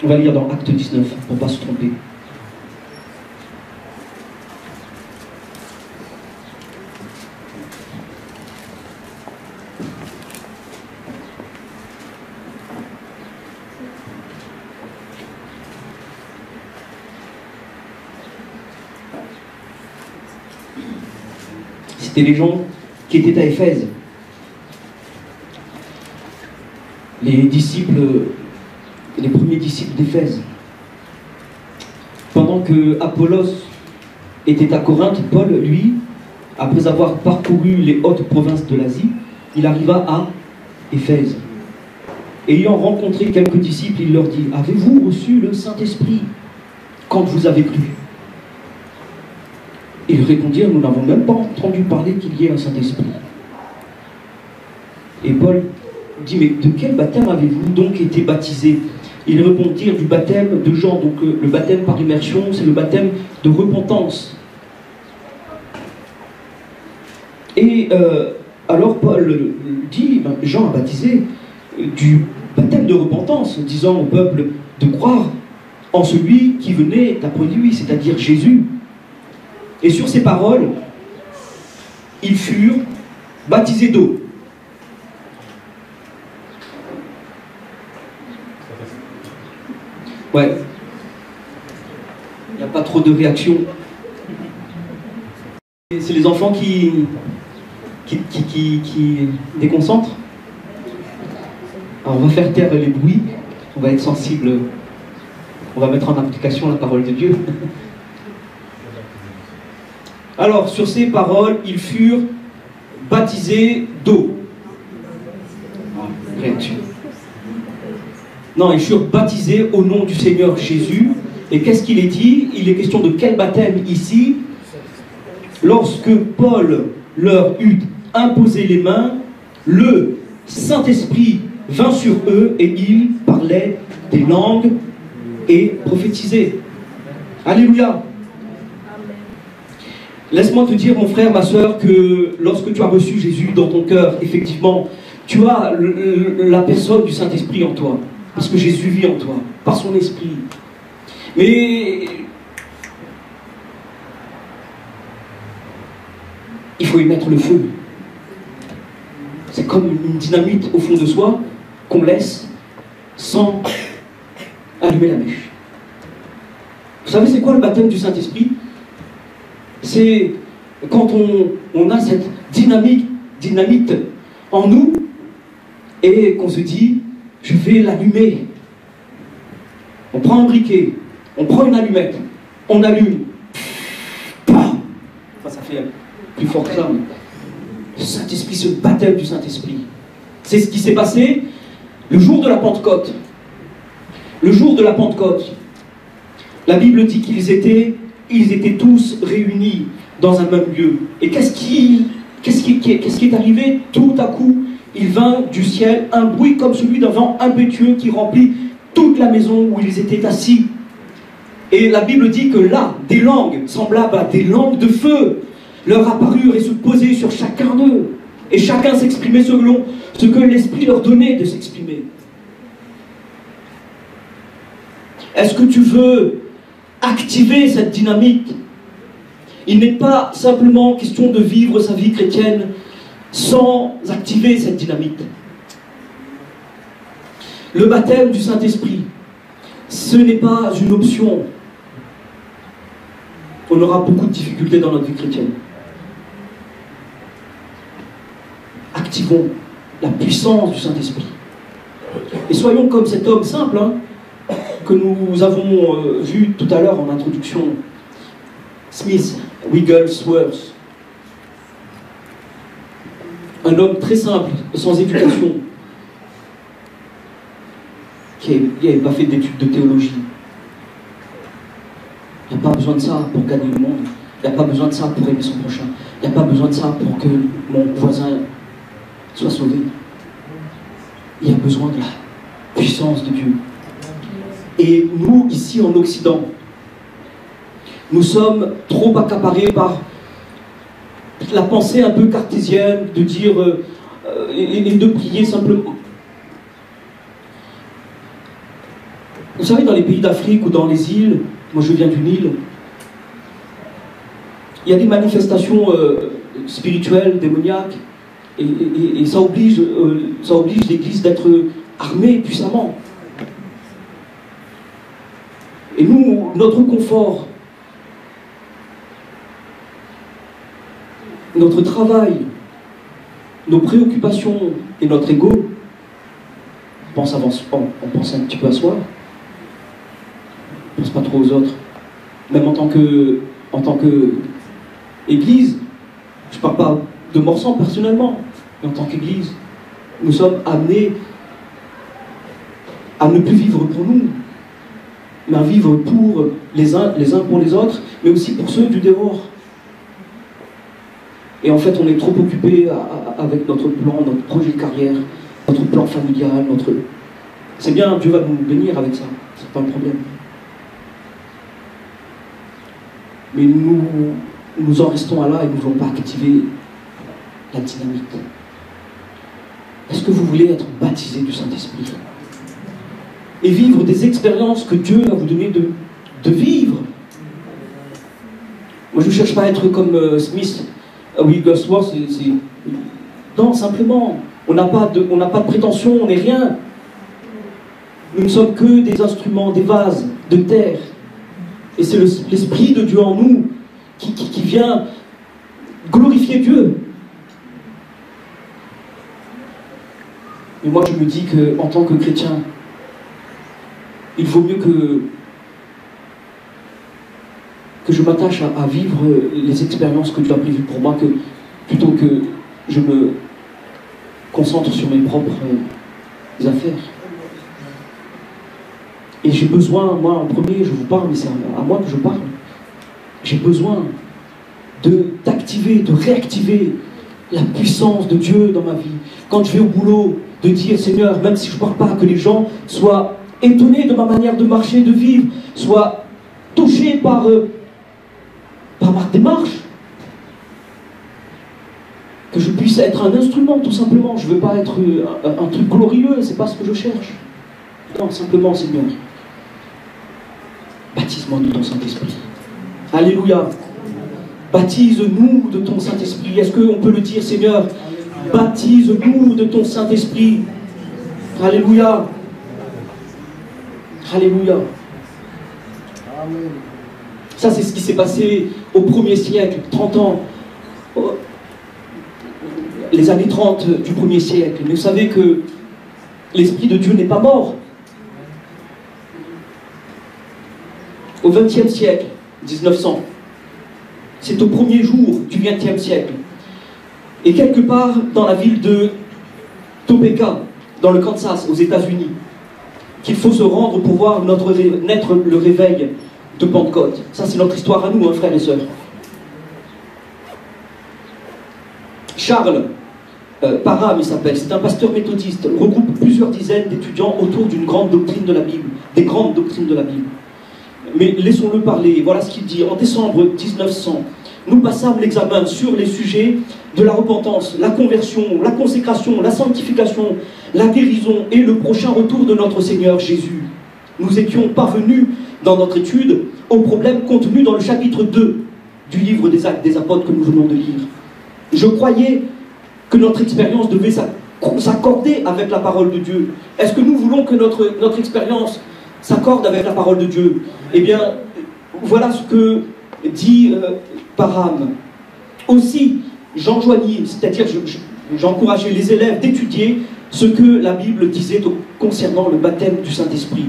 On va lire dans Acte 19 pour ne pas se tromper. C'était les gens qui étaient à Éphèse. Les disciples, les premiers disciples d'Éphèse. Pendant que Apollos était à Corinthe, Paul, lui, après avoir parcouru les hautes provinces de l'Asie, il arriva à Éphèse. Ayant rencontré quelques disciples, il leur dit: avez-vous reçu le Saint-Esprit quand vous avez cru? Ils répondirent: nous n'avons même pas entendu parler qu'il y ait un Saint-Esprit. Et Paul dit: mais de quel baptême avez-vous donc été baptisés? Ils répondirent: du baptême de Jean. Donc le baptême par immersion, c'est le baptême de repentance. Et alors Paul dit: Jean a baptisé du baptême de repentance, disant au peuple de croire en celui qui venait après lui, c'est-à-dire Jésus. Et sur ces paroles, ils furent baptisés d'eau. Ouais. Il n'y a pas trop de réaction. C'est les enfants qui déconcentrent. Alors on va faire taire les bruits, on va être sensible, on va mettre en application la parole de Dieu. Alors sur ces paroles, ils furent baptisés d'eau. Réaction. Non, ils furent baptisés au nom du Seigneur Jésus. Et qu'est-ce qu'il est dit? Il est question de quel baptême ici? Lorsque Paul leur eut imposé les mains, le Saint-Esprit vint sur eux et ils parlaient des langues et prophétisaient. Alléluia. Laisse-moi te dire, mon frère, ma soeur, que lorsque tu as reçu Jésus dans ton cœur, effectivement, tu as la personne du Saint-Esprit en toi. Parce que Jésus vit en toi, par son esprit. Mais il faut y mettre le feu. C'est comme une dynamite au fond de soi qu'on laisse sans allumer la mèche. Vous savez c'est quoi le baptême du Saint-Esprit? C'est quand on a cette dynamite en nous et qu'on se dit je vais l'allumer. On prend un briquet, on prend une allumette, on allume. Enfin, ça fait plus fort que ça. Mais le Saint-Esprit, ce baptême du Saint-Esprit. C'est ce qui s'est passé le jour de la Pentecôte. Le jour de la Pentecôte, la Bible dit qu'ils étaient tous réunis dans un même lieu. Et qu'est-ce qui est arrivé? Tout à coup, il vint du ciel un bruit comme celui d'un vent impétueux qui remplit toute la maison où ils étaient assis. Et la Bible dit que là, des langues semblables à des langues de feu leur apparurent et se posaient sur chacun d'eux. Et chacun s'exprimait selon ce que l'Esprit leur donnait de s'exprimer. Est-ce que tu veux activer cette dynamique? Il n'est pas simplement question de vivre sa vie chrétienne sans activer cette dynamique. Le baptême du Saint-Esprit, ce n'est pas une option. On aura beaucoup de difficultés dans notre vie chrétienne. Activons la puissance du Saint-Esprit. Et soyons comme cet homme simple que nous avons vu tout à l'heure en introduction. Smith Wigglesworth. Un homme très simple, sans éducation, qui n'avait pas fait d'études de théologie. Il n'y a pas besoin de ça pour gagner le monde. Il n'y a pas besoin de ça pour aimer son prochain. Il n'y a pas besoin de ça pour que mon voisin soit sauvé. Il y a besoin de la puissance de Dieu. Et nous, ici en Occident, nous sommes trop accaparés par la pensée un peu cartésienne de dire et de prier simplement. Vous savez, dans les pays d'Afrique ou dans les îles, moi je viens d'une île, il y a des manifestations spirituelles, démoniaques, et ça oblige l'Église d'être armée puissamment. Et nous, notre confort, notre travail, nos préoccupations et notre ego, on pense un petit peu à soi, on ne pense pas trop aux autres. Même en tant que Église, je ne parle pas de Morsan personnellement, mais en tant qu'Église, nous sommes amenés à ne plus vivre pour nous, mais à vivre pour les uns pour les autres, mais aussi pour ceux du dehors. Et en fait, on est trop occupé avec notre plan, notre projet de carrière, notre plan familial, C'est bien, Dieu va nous bénir avec ça, c'est pas un problème. Mais nous en restons à là et nous ne voulons pas activer la dynamique. Est-ce que vous voulez être baptisé du Saint-Esprit et vivre des expériences que Dieu a vous donné de vivre? Moi, je ne cherche pas à être comme Smith Wigglesworth. Non, simplement, on n'a pas de prétention, on n'est rien. Nous ne sommes que des instruments, des vases de terre. Et c'est l'Esprit de Dieu en nous qui vient glorifier Dieu. Et moi, je me dis qu'en tant que chrétien, il vaut mieux que je m'attache à vivre les expériences que Dieu a prévues pour moi, plutôt que je me concentre sur mes propres affaires. Et j'ai besoin, moi en premier, je vous parle, mais c'est à moi que je parle. J'ai besoin d'activer, de réactiver la puissance de Dieu dans ma vie. Quand je vais au boulot, de dire, Seigneur, même si je ne parle pas, que les gens soient étonnés de ma manière de marcher, de vivre, soient touchés par ma démarche. Que je puisse être un instrument, tout simplement. Je ne veux pas être un truc glorieux, c'est pas ce que je cherche. Non, simplement, Seigneur, baptise-moi de ton Saint-Esprit. Alléluia. Baptise-nous de ton Saint-Esprit. Est-ce qu'on peut le dire, Seigneur? Baptise-nous de ton Saint-Esprit. Alléluia. Alléluia. Amen. Ça, c'est ce qui s'est passé au 1er siècle, 30 ans. Les années 30 du 1er siècle. Mais vous savez que l'Esprit de Dieu n'est pas mort. Au 20e siècle, 1900, c'est au premier jour du 20e siècle. Et quelque part dans la ville de Topeka, dans le Kansas, aux États-Unis, qu'il faut se rendre pour voir naître le réveil de Pentecôte. Ça, c'est notre histoire à nous, hein, frères et sœurs. Charles Parham, il s'appelle, c'est un pasteur méthodiste, regroupe plusieurs dizaines d'étudiants autour d'une grande doctrine de la Bible, des grandes doctrines de la Bible. Mais laissons-le parler, voilà ce qu'il dit. En décembre 1900, nous passâmes l'examen sur les sujets de la repentance, la conversion, la consécration, la sanctification, la guérison et le prochain retour de notre Seigneur Jésus. Nous étions parvenus dans notre étude aux problèmes contenus dans le chapitre 2 du livre des Actes des Apôtres que nous venons de lire. Je croyais que notre expérience devait s'accorder avec la parole de Dieu. Est-ce que nous voulons que notre expérience s'accorde avec la parole de Dieu? Eh bien, voilà ce que dit Parham. Aussi, j'enjoignis, c'est-à-dire j'encourageais les élèves d'étudier ce que la Bible disait concernant le baptême du Saint-Esprit.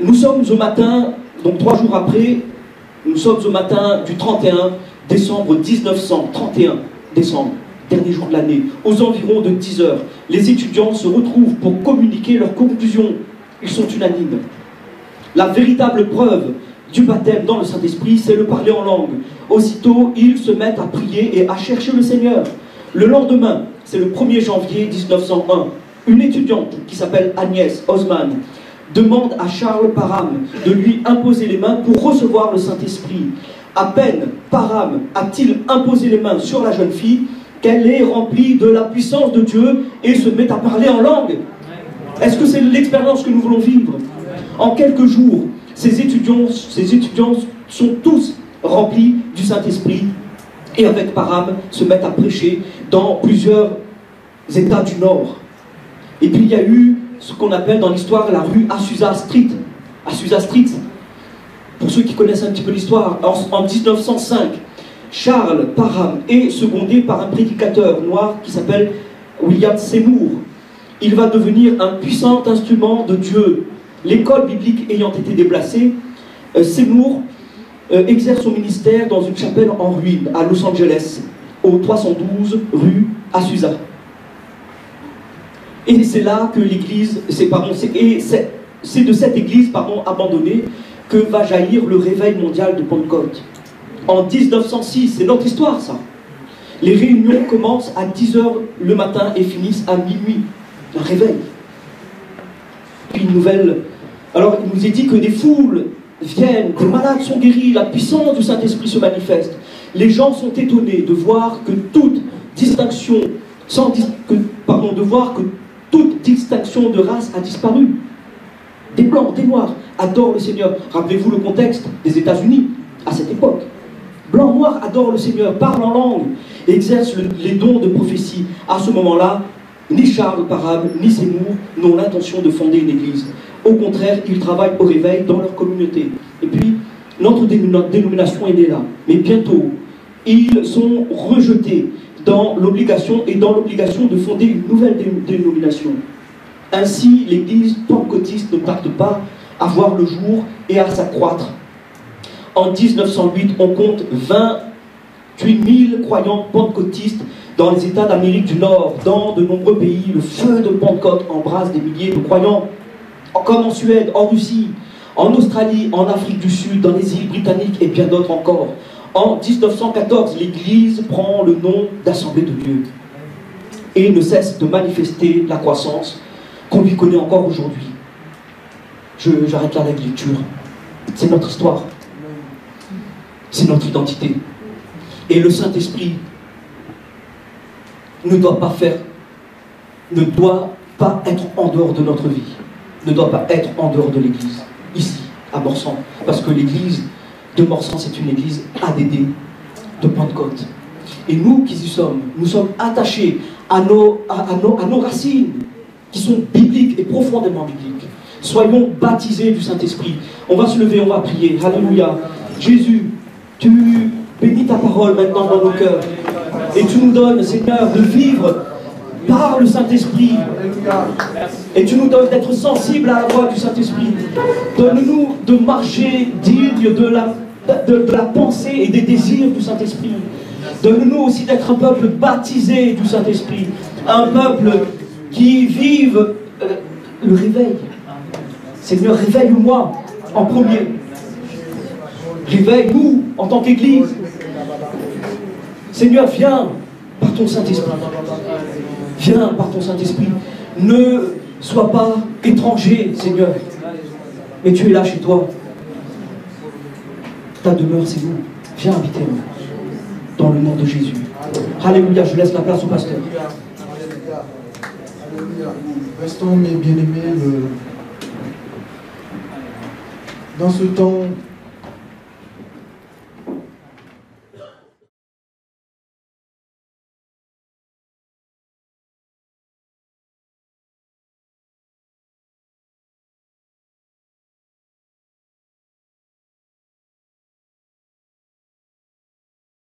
Nous sommes au matin, donc 3 jours après, nous sommes au matin du 31 décembre 1931, décembre, dernier jour de l'année, aux environs de 10 heures. Les étudiants se retrouvent pour communiquer leurs conclusions. Ils sont unanimes. La véritable preuve du baptême dans le Saint-Esprit, c'est le parler en langue. Aussitôt, ils se mettent à prier et à chercher le Seigneur. Le lendemain, c'est le 1er janvier 1901, une étudiante qui s'appelle Agnès Osman demande à Charles Parham de lui imposer les mains pour recevoir le Saint-Esprit. À peine Parham a-t-il imposé les mains sur la jeune fille qu'elle est remplie de la puissance de Dieu et se met à parler en langue. Est-ce que c'est l'expérience que nous voulons vivre? En quelques jours, ces étudiants sont tous remplis du Saint-Esprit et avec Parham se mettent à prêcher dans plusieurs États du Nord. Et puis il y a eu ce qu'on appelle dans l'histoire la rue Azusa Street. Azusa Street, pour ceux qui connaissent un petit peu l'histoire, en 1905, Charles Parham est secondé par un prédicateur noir qui s'appelle William Seymour. Il va devenir un puissant instrument de Dieu. L'école biblique ayant été déplacée, Seymour exerce son ministère dans une chapelle en ruine à Los Angeles, au 312 rue Azusa. Et c'est là que l'église, c'est de cette église abandonnée que va jaillir le réveil mondial de Pentecôte. En 1906, c'est notre histoire ça. Les réunions commencent à 10 h le matin et finissent à minuit. Un réveil. Puis une nouvelle. Alors il nous est dit que des foules viennent, que les malades sont guéris, la puissance du Saint-Esprit se manifeste. Les gens sont étonnés de voir que toute distinction, de voir que toute distinction de race a disparu. Des blancs, des noirs adorent le Seigneur. Rappelez-vous le contexte des États-Unis à cette époque. Blancs, noirs adorent le Seigneur, parlent en langue, exercent les dons de prophétie. À ce moment-là, ni Charles Parham, ni Seymour n'ont l'intention de fonder une église. Au contraire, ils travaillent au réveil dans leur communauté. Et puis, notre dénomination est née là. Mais bientôt, ils sont rejetés dans l'obligation de fonder une nouvelle dénomination. Ainsi, l'église pentecôtiste ne tarde pas à voir le jour et à s'accroître. En 1908, on compte 28 000 croyants pentecôtistes dans les États d'Amérique du Nord. Dans de nombreux pays, le feu de Pentecôte embrasse des milliers de croyants, comme en Suède, en Russie, en Australie, en Afrique du Sud, dans les îles britanniques et bien d'autres encore. En 1914, l'Église prend le nom d'Assemblée de Dieu et ne cesse de manifester la croissance qu'on lui connaît encore aujourd'hui. J'arrête là la lecture. C'est notre histoire. C'est notre identité. Et le Saint-Esprit ne doit pas être en dehors de notre vie, ne doit pas être en dehors de l'Église, ici, à Morsan. Parce que l'Église de Morsan, c'est une Église ADD de Pentecôte. Et nous qui y sommes, nous sommes attachés à nos racines, qui sont bibliques et profondément bibliques. Soyons baptisés du Saint-Esprit. On va se lever, on va prier. Alléluia. Jésus, tu bénis ta parole maintenant dans nos cœurs. Et tu nous donnes, Seigneur, de vivre par le Saint-Esprit. Et tu nous donnes d'être sensibles à la voix du Saint-Esprit. Donne-nous de marcher digne de la pensée et des désirs du Saint-Esprit. Donne-nous aussi d'être un peuple baptisé du Saint-Esprit. Un peuple qui vive le réveil. Seigneur, réveille-moi en premier. Réveille-nous en tant qu'Église. Seigneur, viens par ton Saint-Esprit. Viens par ton Saint-Esprit. Ne sois pas étranger, Seigneur. Mais tu es là chez toi. Ta demeure, c'est nous. Viens habiter en nous. Dans le nom de Jésus. Alléluia, je laisse la place au pasteur. Alléluia. Restons, mes bien-aimés, dans ce temps